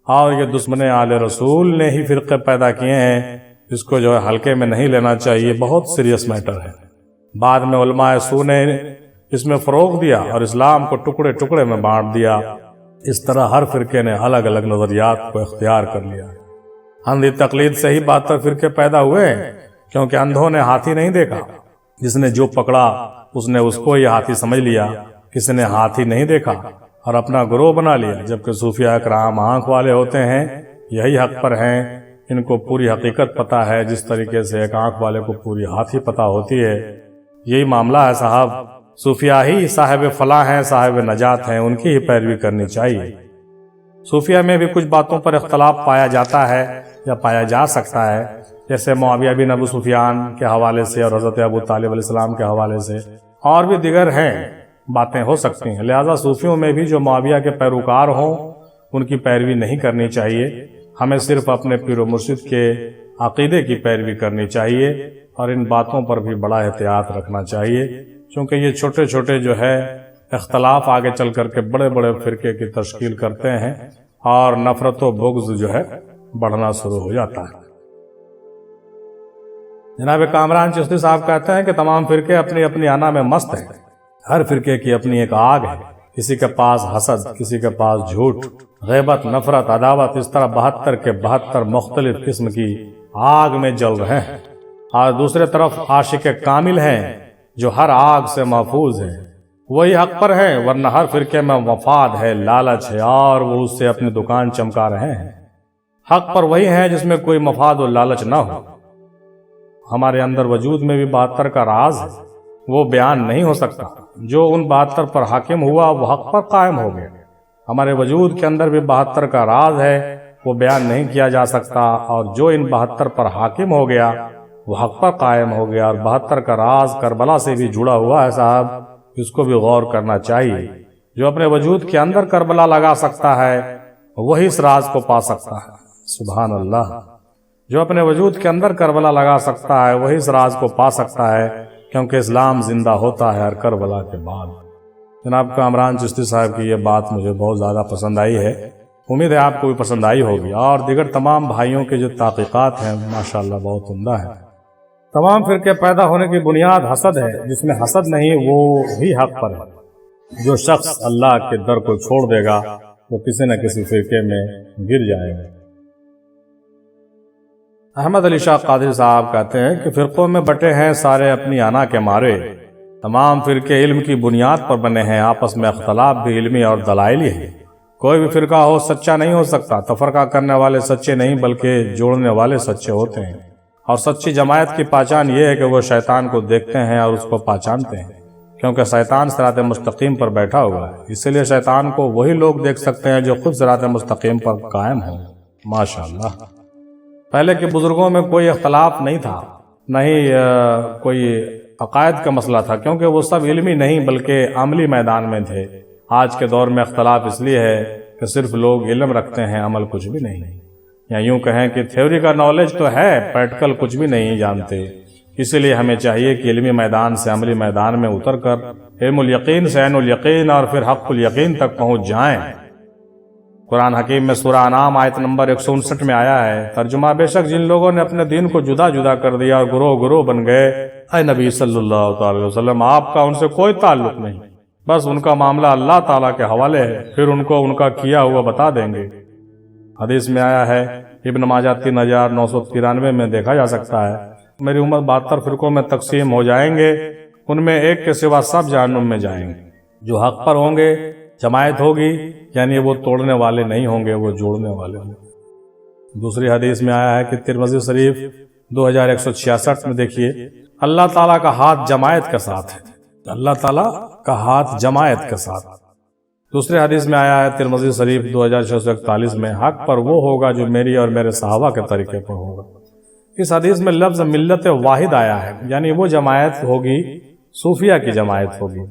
اور یہ دشمن آل رسول نے ہی فرقے پیدا کیے ہیں۔ اس کو جو ہے ہلکے میں نہیں لینا چاہیے، بہت سیریس میٹر ہے۔ بعد میں علماء سو نے اس میں فروغ دیا اور اسلام کو ٹکڑے ٹکڑے میں بانٹ دیا۔ اس طرح ہر فرقے نے الگ الگ نظریات کو اختیار کر لیا۔ اندھی تقلید سے ہی 72 فرقے پیدا ہوئے ہیں، کیونکہ اندھوں نے ہاتھی نہیں دیکھا، جس نے جو پکڑا اس نے اس کو ہی ہاتھی سمجھ لیا، کسی نے ہاتھی نہیں دیکھا اور اپنا گروہ بنا لیا۔ جبکہ صوفیاء اکرام آنکھ والے ہوتے ہیں، یہی حق پر ہیں، ان کو پوری حقیقت پتہ ہے، جس طریقے سے ایک آنکھ والے کو پوری ہاتھی پتہ ہوتی ہے۔ یہی معاملہ ہے صاحب، صوفیاء ہی صاحب فلاح ہیں، صاحب نجات ہیں، ان کی ہی پیروی کرنی چاہیے۔ صوفیاء میں بھی کچھ باتوں پر اختلاف پایا جاتا ہے یا پایا جا سکتا ہے، جیسے معاویہ بن ابو سفیان کے حوالے سے اور حضرت ابو طالب علیہ السلام کے حوالے سے، اور بھی دیگر ہیں باتیں ہو سکتی ہیں۔ لہذا صوفیوں میں بھی جو معاویہ کے پیروکار ہوں ان کی پیروی نہیں کرنی چاہیے، ہمیں صرف اپنے پیر و مرشد کے عقیدے کی پیروی کرنی چاہیے، اور ان باتوں پر بھی بڑا احتیاط رکھنا چاہیے، کیونکہ یہ چھوٹے چھوٹے جو ہے اختلاف آگے چل کر کے بڑے بڑے فرقے کی تشکیل کرتے ہیں، اور نفرت و بغض جو ہے بڑھنا شروع ہو جاتا ہے۔ جناب کامران چشتی صاحب کہتے ہیں کہ تمام فرقے اپنی اپنی انا میں مست ہیں، ہر فرقے کی اپنی ایک آگ ہے، کسی کے پاس حسد، کسی کے پاس جھوٹ، غیبت، نفرت، عداوت، اس طرح 72 کے 72 مختلف قسم کی آگ میں جل رہے ہیں، اور دوسرے طرف عاشق کامل ہیں جو ہر آگ سے محفوظ ہیں، وہی حق پر ہیں، ورنہ ہر فرقے میں مفاد ہے، لالچ ہے، اور وہ اس سے اپنی دکان چمکا رہے ہیں۔ حق پر وہی ہیں جس میں کوئی مفاد و لالچ نہ ہو۔ ہمارے اندر وجود میں بھی 72 کا راز ہے، وہ بیان نہیں ہو سکتا۔ جو ان 72 پر حاکم ہوا وہ حق پر قائم ہو گیا۔ ہمارے وجود کے اندر بھی 72 کا راز ہے، وہ بیان نہیں کیا جا سکتا، اور جو ان 72 پر حاکم ہو گیا وہ حق پر قائم ہو گیا۔ اور 72 کا راز کربلا سے بھی جڑا ہوا ہے صاحب، اس کو بھی غور کرنا چاہیے۔ جو اپنے وجود کے اندر کربلا لگا سکتا ہے وہی اس راز کو پا سکتا ہے۔ سبحان اللہ، جو اپنے وجود کے اندر کربلا لگا سکتا ہے وہی اس راز کو پا سکتا ہے، کیونکہ اسلام زندہ ہوتا ہے ہر کربلا کے بعد۔ جناب کامران چشتی صاحب کی یہ بات مجھے بہت زیادہ پسند آئی ہے، امید ہے آپ کو بھی پسند آئی ہوگی، اور دیگر تمام بھائیوں کے جو تحقیقات ہیں ماشاءاللہ بہت عمدہ ہیں۔ تمام فرقے پیدا ہونے کی بنیاد حسد ہے، جس میں حسد نہیں وہ بھی حق پر ہے۔ جو شخص اللہ کے در کو چھوڑ دے گا وہ کسی نہ کسی فرقے میں گر جائے گا۔ احمد علی شاہ قادری صاحب کہتے ہیں کہ فرقوں میں بٹے ہیں سارے اپنی انا کے مارے، تمام فرقے علم کی بنیاد پر بنے ہیں، آپس میں اختلاف بھی علمی اور دلائلی ہے۔ کوئی بھی فرقہ ہو سچا نہیں ہو سکتا، تفرقہ کرنے والے سچے نہیں بلکہ جوڑنے والے سچے ہوتے ہیں، اور سچی جماعت کی پہچان یہ ہے کہ وہ شیطان کو دیکھتے ہیں اور اس کو پہچانتے ہیں، کیونکہ شیطان صراط مستقیم پر بیٹھا ہوا ہے، اسی لیے شیطان کو وہی لوگ دیکھ سکتے ہیں جو خود صراط مستقیم پر قائم ہوں۔ ماشاءاللہ، پہلے کے بزرگوں میں کوئی اختلاف نہیں تھا، نہ ہی کوئی عقائد کا مسئلہ تھا، کیونکہ وہ سب علمی نہیں بلکہ عملی میدان میں تھے۔ آج کے دور میں اختلاف اس لیے ہے کہ صرف لوگ علم رکھتے ہیں، عمل کچھ بھی نہیں، یا یوں کہیں کہ تھیوری کا نالج تو ہے، پریکٹیکل کچھ بھی نہیں جانتے۔ اسی لیے ہمیں چاہیے کہ علمی میدان سے عملی میدان میں اتر کر علم الیقین سے عین الیقین اور پھر حق الیقین تک پہنچ جائیں۔ قرآن حکیم میں سورہ انعام آیت نمبر 159 میں آیا ہے، ترجمہ: بے شک جن لوگوں نے اپنے دین کو جدا جدا کر دیا اور گروہ گروہ بن گئے، اے نبی صلی اللہ تعالی وسلم آپ کا ان سے کوئی تعلق نہیں، بس ان کا معاملہ اللہ تعالیٰ کے حوالے ہے، پھر ان کو ان کا کیا ہوا بتا دیں گے۔ حدیث میں آیا ہے، ابن ماجہ 3993 میں دیکھا جا سکتا ہے، میری امت 72 فرقوں میں تقسیم ہو جائیں گے، ان میں ایک کے سوا سب جہنم میں جائیں گے۔ جو حق پر ہوں گے، جماعت ہوگی، یعنی وہ توڑنے والے نہیں ہوں گے، وہ جوڑنے والے ہوں گے۔ دوسری حدیث میں آیا ہے کہ ترمذی شریف 2166 میں دیکھیے، اللہ تعالیٰ کا ہاتھ جماعت کے ساتھ ہے، اللہ تعالیٰ کا ہاتھ جماعت کے ساتھ۔ دوسری حدیث میں آیا ہے ترمذی شریف 2641 میں، حق پر وہ ہوگا جو میری اور میرے صحابہ کے طریقے پر ہوگا۔ اس حدیث میں لفظ ملت واحد آیا ہے، یعنی وہ جماعت ہوگی صوفیہ کی جماعت ہوگی۔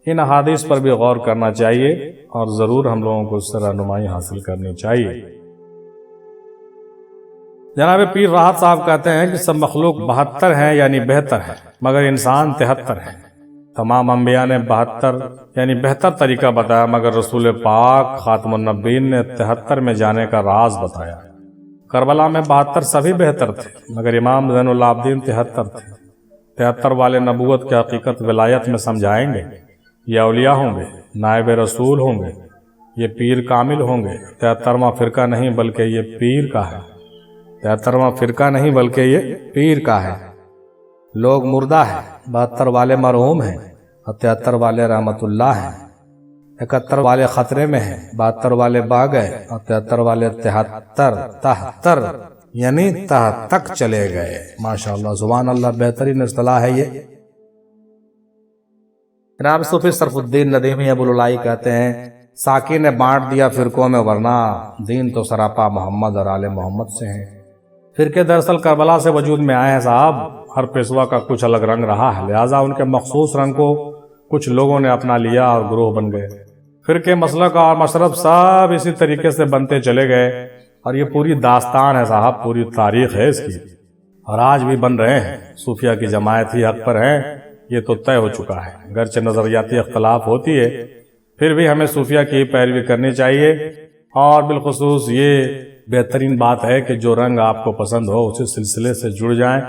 ان احادیث پر بھی غور کرنا چاہیے اور ضرور ہم لوگوں کو اس سے رہنمائی حاصل کرنی چاہیے۔ جناب پیر راحت صاحب کہتے ہیں کہ سب مخلوق 72 ہیں یعنی بہتر ہے، مگر انسان 73 ہے۔ تمام انبیاء نے 72 یعنی بہتر طریقہ بتایا، مگر رسول پاک خاتم النبیین نے 73 میں جانے کا راز بتایا۔ کربلا میں 72 سبھی بہتر تھے، مگر امام زین العابدین 73 تھے۔ 73 والے نبوت کی حقیقت ولایت میں سمجھائیں گے، یہ اولیاء ہوں گے، نائب رسول ہوں گے، یہ پیر کامل ہوں گے۔ 73واں فرقہ نہیں بلکہ یہ پیر کا ہے، 73واں فرقہ نہیں بلکہ یہ پیر کا ہے۔ لوگ مردہ ہیں، 72 والے مرحوم ہیں اور 73 والے رحمت اللہ ہیں۔ 71 والے خطرے میں ہیں، 72 والے باغ گئے اور 73 والے 73 یعنی تحت تک چلے گئے۔ ماشاءاللہ، سبحان اللہ، بہترین اصطلاح ہے یہ۔ جناب صوفی صرف الدین ندیمی ابو العلائی کہتے ہیں، ساکی نے بانٹ دیا فرقوں میں، ورنہ دین تو سراپا محمد اور آل محمد سے ہیں۔ فرقے دراصل کربلا سے وجود میں آئے ہیں صاحب، ہر پیشوا کا کچھ الگ رنگ رہا ہے، لہٰذا ان کے مخصوص رنگ کو کچھ لوگوں نے اپنا لیا اور گروہ بن گئے۔ فرقے مسلک اور مشرب سب اسی طریقے سے بنتے چلے گئے، اور یہ پوری داستان ہے صاحب، پوری تاریخ ہے اس کی، اور آج بھی بن رہے ہیں۔ صوفیہ کی جماعت ہی حق پر ہیں، یہ تو طے ہو چکا ہے۔ گرچہ نظریاتی اختلاف ہوتی ہے، پھر بھی ہمیں صوفیہ کی پیروی کرنی چاہیے، اور بالخصوص یہ بہترین بات ہے کہ جو رنگ آپ کو پسند ہو اسی سلسلے سے جڑ جائیں،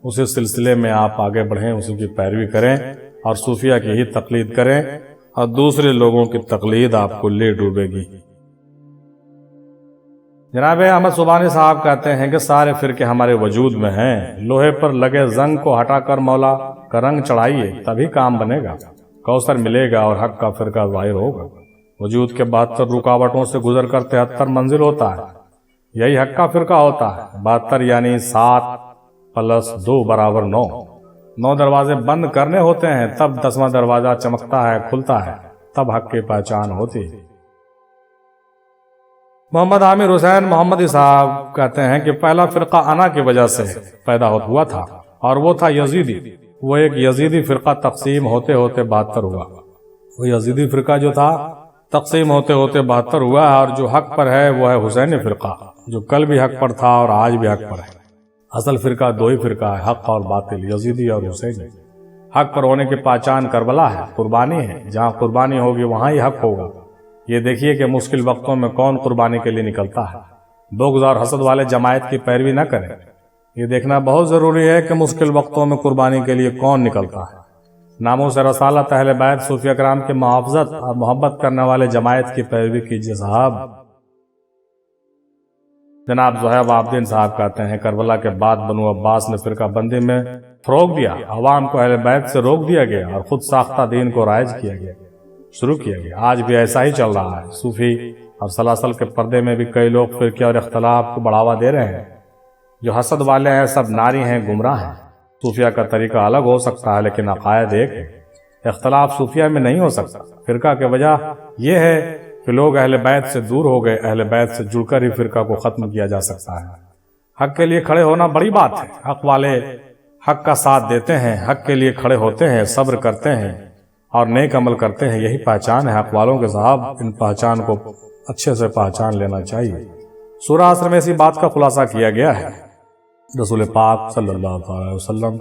اسی سلسلے میں آپ آگے بڑھیں، اسی کی پیروی کریں اور صوفیہ کی ہی تقلید کریں، اور دوسرے لوگوں کی تقلید آپ کو لے ڈوبے گی۔ جناب احمد سبحانی صاحب کہتے ہیں کہ سارے فرقے ہمارے وجود میں ہیں، لوہے پر لگے زنگ کو ہٹا کر مولا کا رنگ چڑھائیے، تبھی کام بنے گا، کوثر ملے گا اور حق کا فرقہ ظاہر ہوگا۔ وجود کے 72 رکاوٹوں سے گزر کر 73 منزل ہوتا ہے، یہی حق کا فرقہ ہوتا ہے۔ 72 یعنی 7 + 2 = 9۔ 9 دروازے بند کرنے ہوتے ہیں، تب 10واں دروازہ چمکتا ہے، کھلتا ہے، تب حق کی پہچان ہوتی ہے۔ محمد عامر حسین محمدی صاحب کہتے ہیں کہ پہلا فرقہ انا کی وجہ سے پیدا ہوا تھا، اور وہ تھا یزیدی۔ وہ ایک یزیدی فرقہ تقسیم ہوتے ہوتے 72 ہوا۔ وہ یزیدی فرقہ جو تھا تقسیم ہوتے ہوتے 72 ہوا ہے، اور جو حق پر ہے وہ ہے حسینی فرقہ، جو کل بھی حق پر تھا اور آج بھی حق پر ہے۔ اصل فرقہ 2 ہی فرقہ ہے، حق اور باطل، یزیدی اور حسینی۔ حق پر ہونے کی پہچان کربلا ہے، قربانی ہے، جہاں قربانی ہوگی وہاں ہی حق ہوگا۔ یہ دیکھیے کہ مشکل وقتوں میں کون قربانی کے لیے نکلتا ہے۔ بغض اور حسد والے جماعت کی پیروی نہ کریں، یہ دیکھنا بہت ضروری ہے کہ مشکل وقتوں میں قربانی کے لیے کون نکلتا ہے۔ ناموس رسالت اہل بیت صوفیہ کرام کے محافظت اور محبت کرنے والے جماعت کی پیروی کیجیے صاحب۔ جناب زہیب عابدین صاحب کہتے ہیں، کربلا کے بعد بنو عباس نے فرقہ بندی میں فروغ دیا، عوام کو اہل بیت سے روک دیا گیا اور خود ساختہ دین کو رائج کیا گیا، شروع کیا گیا۔ آج بھی ایسا ہی چل رہا ہے۔ صوفی اور سلاسل کے پردے میں بھی کئی لوگ فرقے اور اختلاف کو بڑھاوا دے رہے ہیں۔ جو حسد والے ہیں سب ناری ہیں، گمراہ ہیں۔ صوفیہ کا طریقہ الگ ہو سکتا ہے لیکن عقائد ایک ہے۔ اختلاف صوفیہ میں نہیں ہو سکتا۔ فرقہ کی وجہ یہ ہے کہ لوگ اہل بیت سے دور ہو گئے، اہل بیت سے جڑ کر ہی فرقہ کو ختم کیا جا سکتا ہے۔ حق کے لیے کھڑے ہونا بڑی بات ہے۔ حق کا ساتھ دیتے ہیں، حق کے لیے کھڑے ہوتے ہیں، صبر کرتے ہیں اور نیک عمل کرتے ہیں، یہی پہچان ہے حق والوں کے صاحب۔ ان پہچان کو اچھے سے پہچان لینا چاہیے۔ سورہ عصر میں اسی بات کا خلاصہ کیا گیا ہے۔ رسول پاک صلی اللہ علیہ وسلم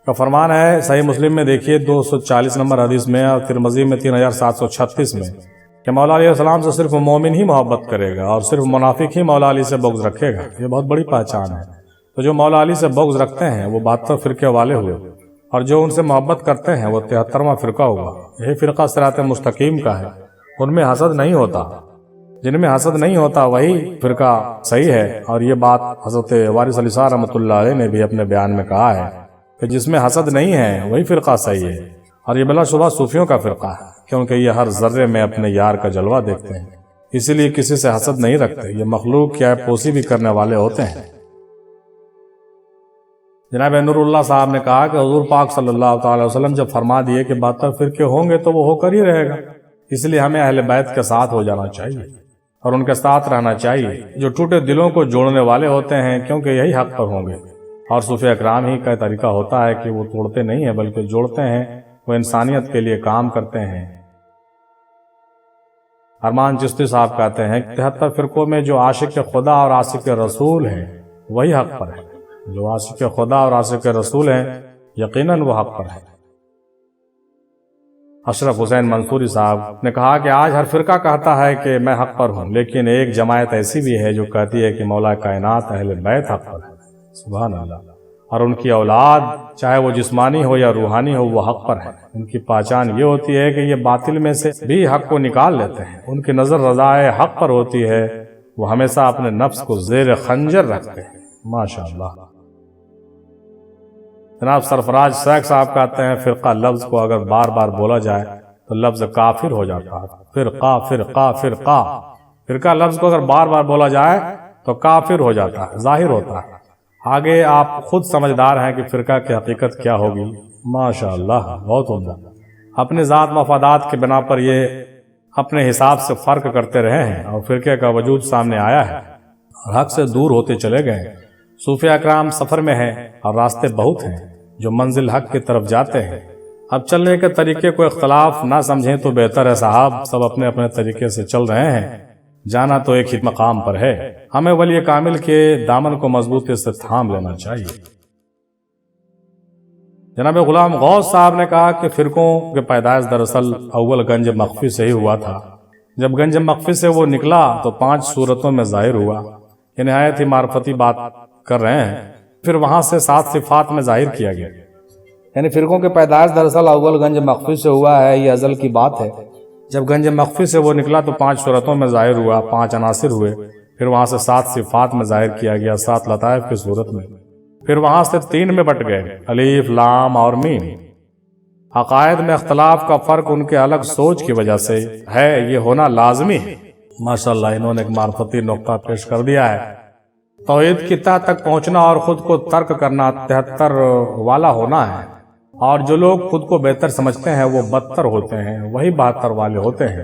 کا فرمان ہے، صحیح مسلم میں دیکھیے 240 نمبر حدیث میں اور ترمذی میں 3736 میں، کہ مولا علیہ السلام سے صرف مومن ہی محبت کرے گا اور صرف منافق ہی مولا علی سے بغض رکھے گا۔ یہ بہت بڑی پہچان ہے۔ تو جو مولا علی سے بغض رکھتے ہیں وہ 72 فرقے والے ہوئے، اور جو ان سے محبت کرتے ہیں وہ 73واں فرقہ ہوا۔ یہی فرقہ صراط مستقیم کا ہے۔ ان میں حسد نہیں ہوتا، جن میں حسد نہیں ہوتا وہی فرقہ صحیح ہے۔ اور یہ بات حضرت وارث علی صاحب رحمۃ اللہ علیہ نے بھی اپنے بیان میں کہا ہے کہ جس میں حسد نہیں ہے وہی فرقہ صحیح ہے۔ اور یہ بلا شبہ صوفیوں کا فرقہ ہے، کیونکہ یہ ہر ذرے میں اپنے یار کا جلوہ دیکھتے ہیں، اسی لیے کسی سے حسد نہیں رکھتے۔ یہ مخلوق کیا پوسی بھی کرنے والے ہوتے ہیں۔ جناب نور اللہ صاحب نے کہا کہ حضور پاک صلی اللہ تعالی وسلم جب فرما دیے کہ 72 فرقے ہوں گے تو وہ ہو کر ہی رہے گا، اس لیے ہمیں اہل بیت کے ساتھ ہو جانا چاہیے اور ان کے ساتھ رہنا چاہیے، جو ٹوٹے دلوں کو جوڑنے والے ہوتے ہیں، کیونکہ یہی حق پر ہوں گے۔ اور صوفیہ اکرام ہی کا طریقہ ہوتا ہے کہ وہ توڑتے نہیں ہیں بلکہ جوڑتے ہیں، وہ انسانیت کے لیے کام کرتے ہیں۔ ارمان چشتی صاحب کہتے ہیں 73 فرقوں میں جو عاشق خدا اور عاشق رسول ہیں وہی حق پر ہے۔ جو عاشق خدا اور عاشق رسول ہیں یقیناً وہ حق پر ہے۔ اشرف حسین منصوری صاحب نے کہا کہ آج ہر فرقہ کہتا ہے کہ میں حق پر ہوں، لیکن ایک جماعت ایسی بھی ہے جو کہتی ہے کہ مولا کائنات اہل بیت حق پر ہے۔ سبحان اللہ۔ اور ان کی اولاد چاہے وہ جسمانی ہو یا روحانی ہو وہ حق پر ہے۔ ان کی پہچان یہ ہوتی ہے کہ یہ باطل میں سے بھی حق کو نکال لیتے ہیں، ان کی نظر رضائے حق پر ہوتی ہے، وہ ہمیشہ اپنے نفس کو زیر خنجر رکھتے ہیں۔ ماشاءاللہ۔ جناب سرفراز شیخ صاحب کہتے ہیں فرقہ لفظ کو اگر بار بار بولا جائے تو لفظ کافر ہو جاتا ہے۔ فرقہ فرقہ فرقہ، فرقہ لفظ کو اگر بار بار بولا جائے تو کافر ہو جاتا ہے، ظاہر ہوتا ہے۔ آگے آپ خود سمجھدار ہیں کہ فرقہ کی حقیقت کیا ہوگی۔ ماشاءاللہ، بہت عمدہ۔ اپنے ذات مفادات کے بنا پر یہ اپنے حساب سے فرق کرتے رہے ہیں اور فرقے کا وجود سامنے آیا ہے اور حق سے دور ہوتے چلے گئے ہیں۔ صوفیہ اکرام سفر میں ہیں اور راستے بہت ہیں جو منزل حق کی طرف جاتے ہیں۔ اب چلنے کے طریقے کو اختلاف نہ سمجھیں تو بہتر ہے صاحب، سب اپنے اپنے طریقے سے چل رہے ہیں، جانا تو ایک ہی مقام پر ہے۔ ہمیں ولی کامل کے دامن کو مضبوطی سے تھام لینا چاہیے۔ جناب غلام غوث صاحب نے کہا کہ فرقوں کے پیدائش دراصل اول گنج مخفی سے ہی ہوا تھا۔ جب گنج مخفی سے وہ نکلا تو 5 صورتوں میں ظاہر ہوا، یہ نہایت ہی معرفتی بات کر رہے ہیں۔ پھر وہاں سے 7 صفات میں ظاہر کیا گیا، یعنی فرقوں کے پیدائش دراصل اول گنج مخفی سے ہوا ہے، یہ ازل کی بات ہے۔ جب گنج مخفی سے وہ نکلا تو 5 صورتوں میں ظاہر ہوا، 5 عناصر ہوئے، پھر وہاں سے 7 صفات میں ظاہر کیا گیا، 7 لطائف کی صورت میں، پھر وہاں سے 3 میں بٹ گئے، الف لام اور میم۔ عقائد میں اختلاف کا فرق ان کے الگ سوچ کی وجہ سے ہے، یہ ہونا لازمی ہے۔ ماشاءاللہ، انہوں نے ایک معرفتی نقطہ پیش کر دیا ہے۔ توحید کی تہ تک پہنچنا اور خود کو ترک کرنا 73 والا ہونا ہے، اور جو لوگ خود کو بہتر سمجھتے ہیں وہ بدتر ہوتے ہیں، وہی 72 والے ہوتے ہیں۔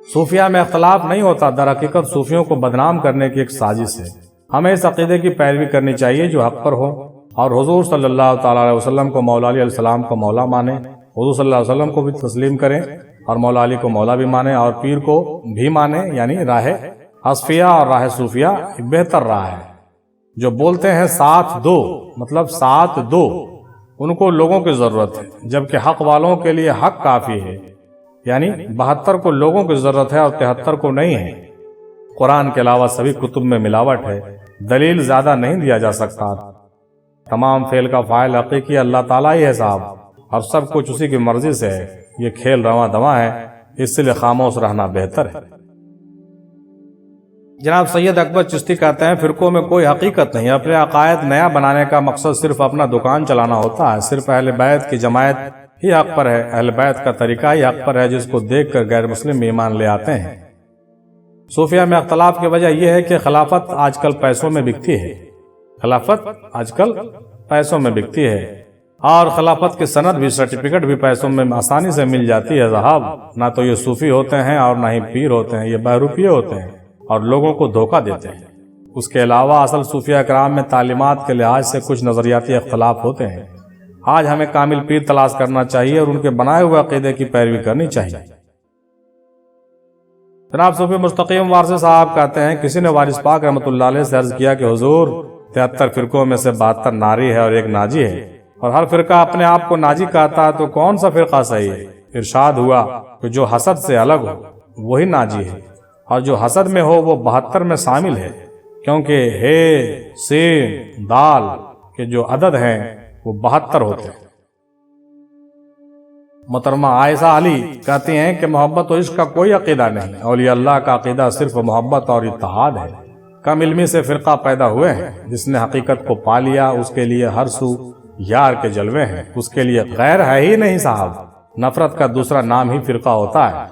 صوفیہ میں اختلاف نہیں ہوتا، در حقیقت صوفیوں کو بدنام کرنے کی ایک سازش ہے۔ ہمیں اس عقیدے کی پیروی کرنی چاہیے جو حق پر ہو، اور حضور صلی اللہ تعالی علیہ وسلم کو مولا علیہ السلام کو مولا مانے، حضور صلی اللہ علیہ وسلم کو بھی تسلیم کریں اور مولا علی کو مولا بھی مانے، اور پیر کو بھی مانے، یعنی راہ اصفیہ اور راہ صوفیہ بہتر راہ ہے۔ جو بولتے ہیں ساتھ دو، مطلب ساتھ دو، ان کو لوگوں کی ضرورت ہے، جبکہ حق والوں کے لیے حق کافی ہے، یعنی 72 کو لوگوں کی ضرورت ہے اور 73 کو نہیں ہے۔ قرآن کے علاوہ سبھی کتب میں ملاوٹ ہے، دلیل زیادہ نہیں دیا جا سکتا۔ تمام فعل کا فاعل حقیقی اللہ تعالیٰ ہی ہے صاحب، اور سب کچھ اسی کی مرضی سے ہے۔ یہ کھیل رواں دواں ہے، اس لیے خاموش رہنا بہتر ہے۔ جناب سید اکبر چشتی کہتے ہیں فرقوں میں کوئی حقیقت نہیں، اپنے عقائد نیا بنانے کا مقصد صرف اپنا دکان چلانا ہوتا ہے۔ صرف اہل بیت کی جماعت ہی حق پر ہے، اہل بیت کا طریقہ ہی حق پر ہے، جس کو دیکھ کر غیر مسلم ایمان لے آتے ہیں۔ صوفیہ میں اختلاف کی وجہ یہ ہے کہ خلافت آج کل پیسوں میں بکتی ہے، خلافت آج کل پیسوں میں بکتی ہے، اور خلافت کی سند بھی، سرٹیفکیٹ بھی پیسوں میں آسانی سے مل جاتی ہے صاحب۔ نہ تو یہ صوفی ہوتے ہیں اور نہ ہی پیر ہوتے ہیں، یہ بہروپیے ہوتے ہیں اور لوگوں کو دھوکہ دیتے ہیں۔ اس کے علاوہ اصل صوفیہ کرام میں تعلیمات کے لحاظ سے کچھ نظریاتی اختلاف ہوتے ہیں، آج ہمیں کامل پیر تلاش کرنا چاہیے اور ان کے بنائے ہوئے عقیدے کی پیروی کرنی چاہیے۔ جناب صوفی مستقیم وارثی صاحب کہتے ہیں کسی نے وارث پاک رحمۃ اللہ علیہ سے عرض کیا کہ حضور 73 فرقوں میں سے 72 ناری ہے اور ایک ناجی ہے، اور ہر فرقہ اپنے آپ کو ناجی کہتا ہے، تو کون سا فرقہ صحیح ہے؟ ارشاد ہوا کہ جو حسد سے الگ ہو وہی ناجی ہے، اور جو حسد میں ہو وہ 72 میں شامل ہے، کیونکہ ہے سین دال کے جو عدد ہیں وہ 72 ہوتے ہیں۔ محترمہ عائشہ علی کہتی ہیں کہ محبت و عشق کا کوئی عقیدہ نہیں، اولیاء اللہ کا عقیدہ صرف محبت اور اتحاد ہے۔ کم علمی سے فرقہ پیدا ہوئے ہیں، جس نے حقیقت کو پا لیا اس کے لیے ہر سو یار کے جلوے ہیں، اس کے لیے غیر ہے ہی نہیں صاحب۔ نفرت کا دوسرا نام ہی فرقہ ہوتا ہے۔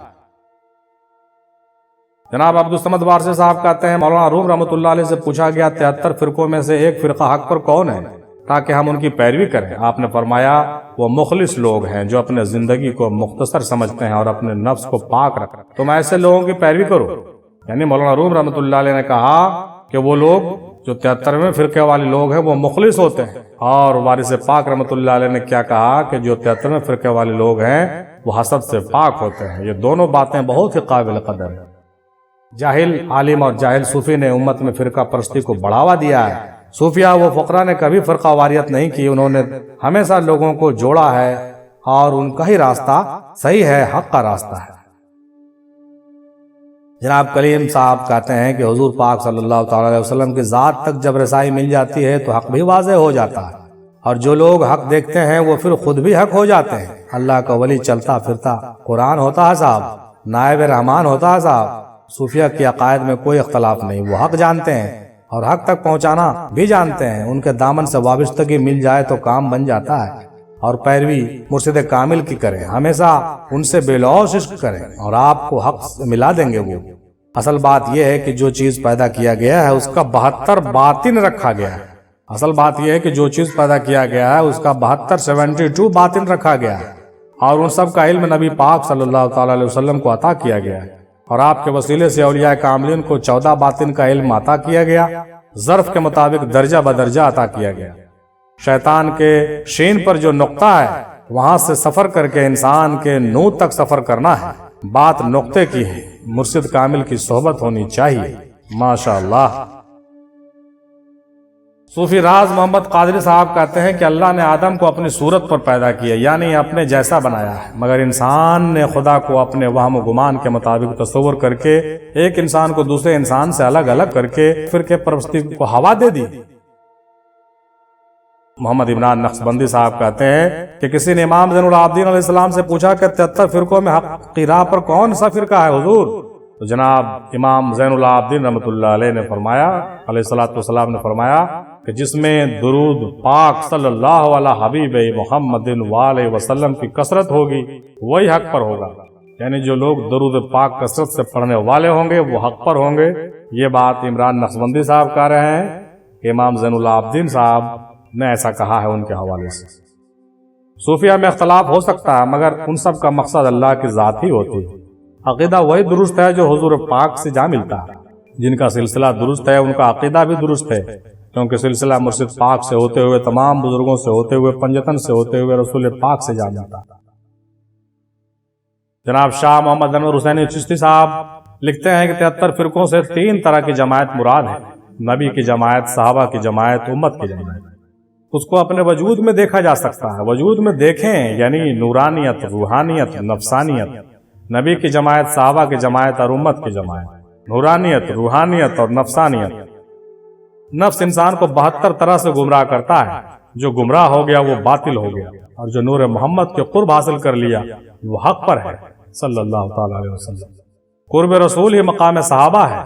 جناب عبدالصمد وارثی صاحب کہتے ہیں مولانا روم رحمۃ اللہ علیہ سے پوچھا گیا 73 فرقوں میں سے ایک فرقہ حق پر کون ہے تاکہ ہم ان کی پیروی کریں؟ آپ نے فرمایا وہ مخلص لوگ ہیں جو اپنے زندگی کو مختصر سمجھتے ہیں اور اپنے نفس کو پاک رکھتے ہیں، تم ایسے لوگوں کی پیروی کرو۔ یعنی مولانا روم رحمۃ اللہ علیہ نے کہا کہ وہ لوگ جو 73ویں فرقے والے لوگ ہیں وہ مخلص ہوتے ہیں، اور وارث پاک رحمۃ اللہ علیہ نے کیا کہا کہ جو 73ویں فرقے والے لوگ ہیں وہ حسد سے پاک ہوتے ہیں۔ یہ دونوں باتیں بہت ہی قابل قدر ہیں۔ جاہل عالم اور جاہل صوفی نے امت میں فرقہ پرستی کو بڑھاوا دیا ہے۔ صوفیہ و فقراء نے کبھی فرقہ واریت نہیں کی، انہوں نے ہمیشہ لوگوں کو جوڑا ہے، اور ان کا ہی راستہ صحیح ہے، حق کا راستہ ہے۔ جناب کلیم صاحب کہتے ہیں کہ حضور پاک صلی اللہ تعالی علیہ وسلم کی ذات تک جب رسائی مل جاتی ہے تو حق بھی واضح ہو جاتا ہے، اور جو لوگ حق دیکھتے ہیں وہ پھر خود بھی حق ہو جاتے ہیں۔ اللہ کا ولی چلتا پھرتا قرآن ہوتا ہے صاحب، نائب رحمان ہوتا ہے صاحب۔ صوفیہ کی عقائد میں کوئی اختلاف نہیں، وہ حق جانتے ہیں اور حق تک پہنچانا بھی جانتے ہیں۔ ان کے دامن سے وابستگی مل جائے تو کام بن جاتا ہے، اور پیروی مرشد کامل کی کریں، ہمیشہ ان سے بے لوث عشق کریں اور آپ کو حق سے ملا دیں گے وہ۔ اصل بات یہ ہے کہ جو چیز پیدا کیا گیا ہے اس کا 72 باطن رکھا گیا ہے۔ اصل بات یہ ہے کہ جو چیز پیدا کیا گیا ہے اس کا 72 باطن رکھا گیا ہے، اور ان سب کا علم نبی پاک صلی اللہ تعالی علیہ وسلم کو عطا کیا گیا ہے، اور آپ کے وسیلے سے اولیاء کاملین کو 14 باطن کا علم عطا کیا گیا، ظرف کے مطابق درجہ بدرجہ عطا کیا گیا۔ شیطان کے شین پر جو نقطہ ہے وہاں سے سفر کر کے انسان کے نور تک سفر کرنا ہے۔ بات نقطے کی ہے، مرشد کامل کی صحبت ہونی چاہیے۔ ماشاءاللہ۔ صوفی راز محمد قادری صاحب کہتے ہیں کہ اللہ نے آدم کو اپنی صورت پر پیدا کیا، یعنی اپنے جیسا بنایا ہے، مگر انسان نے خدا کو اپنے وہم و گمان کے مطابق تصور کر کے ایک انسان کو دوسرے انسان سے الگ الگ کر کے فرقے پرستی کو ہوا دے دی۔ محمد عمران نقشبندی صاحب کہتے ہیں کہ کسی نے امام زین العابدین علیہ السلام سے پوچھا کہ 73 فرقوں میں حق کی راہ پر کون سا فرقہ ہے حضور؟ تو جناب امام زین العابدین رحمۃ اللہ علیہ نے فرمایا، علیہ الصلوۃ والسلام نے فرمایا کہ جس میں درود پاک صلی اللہ علیہ حبیب محمد وآلہ وسلم کی کثرت ہوگی وہی حق پر ہوگا۔ یعنی جو لوگ درود پاک کثرت سے پڑھنے والے ہوں گے وہ حق پر ہوں گے۔ یہ بات عمران نقشبندی صاحب کہہ رہے ہیں کہ امام زین العابدین صاحب نے ایسا کہا ہے ان کے حوالے سے۔ صوفیہ میں اختلاف ہو سکتا ہے، مگر ان سب کا مقصد اللہ کی ذات ہی ہوتی ہے۔ عقیدہ وہی درست ہے جو حضور پاک سے جا ملتا ہے۔ جن کا سلسلہ درست ہے ان کا عقیدہ بھی درست ہے، کیونکہ سلسلہ مرشد پاک سے ہوتے ہوئے، تمام بزرگوں سے ہوتے ہوئے، پنجتن سے ہوتے ہوئے رسول پاک سے جا ملتا ہے۔ جناب شاہ محمد انور حسینی چشتی صاحب لکھتے ہیں کہ 73 فرقوں سے 3 طرح کی جماعت مراد ہے: نبی کی جماعت، صحابہ کی جماعت، امت کی جماعت۔ اس کو اپنے وجود میں دیکھا جا سکتا ہے۔ وجود میں دیکھیں یعنی نورانیت، روحانیت، نفسانیت۔ نبی کی جماعت، صحابہ کی جماعت اور امت کی جماعت۔ نورانیت، روحانیت اور نفسانیت۔ نفس انسان کو 72 طرح سے گمراہ کرتا ہے۔ جو گمراہ ہو گیا وہ باطل ہو گیا، اور جو نور محمد کے قرب حاصل کر لیا وہ حق پر ہے صلی اللہ تعالی علیہ وسلم۔ قرب رسول ہی مقام صحابہ ہے،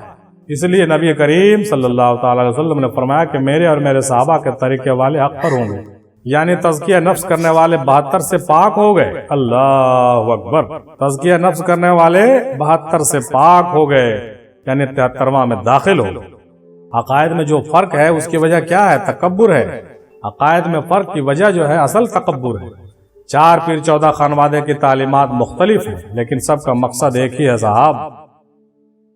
اس لیے نبی کریم صلی اللہ تعالی علیہ وسلم نے فرمایا کہ میرے اور میرے صحابہ کے طریقے والے حق پر ہوں گے، یعنی تزکیہ نفس کرنے والے 72 سے پاک ہو گئے۔ اللہ اکبر! تزکیہ نفس کرنے والے 72 سے پاک ہو گئے، یعنی 73واں میں داخل ہو گئے۔ عقائد میں جو فرق ہے اس کی وجہ کیا ہے؟ تکبر ہے۔ عقائد میں فرق کی وجہ جو ہے اصل تکبر ہے۔ 4 پیر 14 خانوادے کی تعلیمات مختلف ہیں، لیکن سب کا مقصد ایک ہی ہے صاحب۔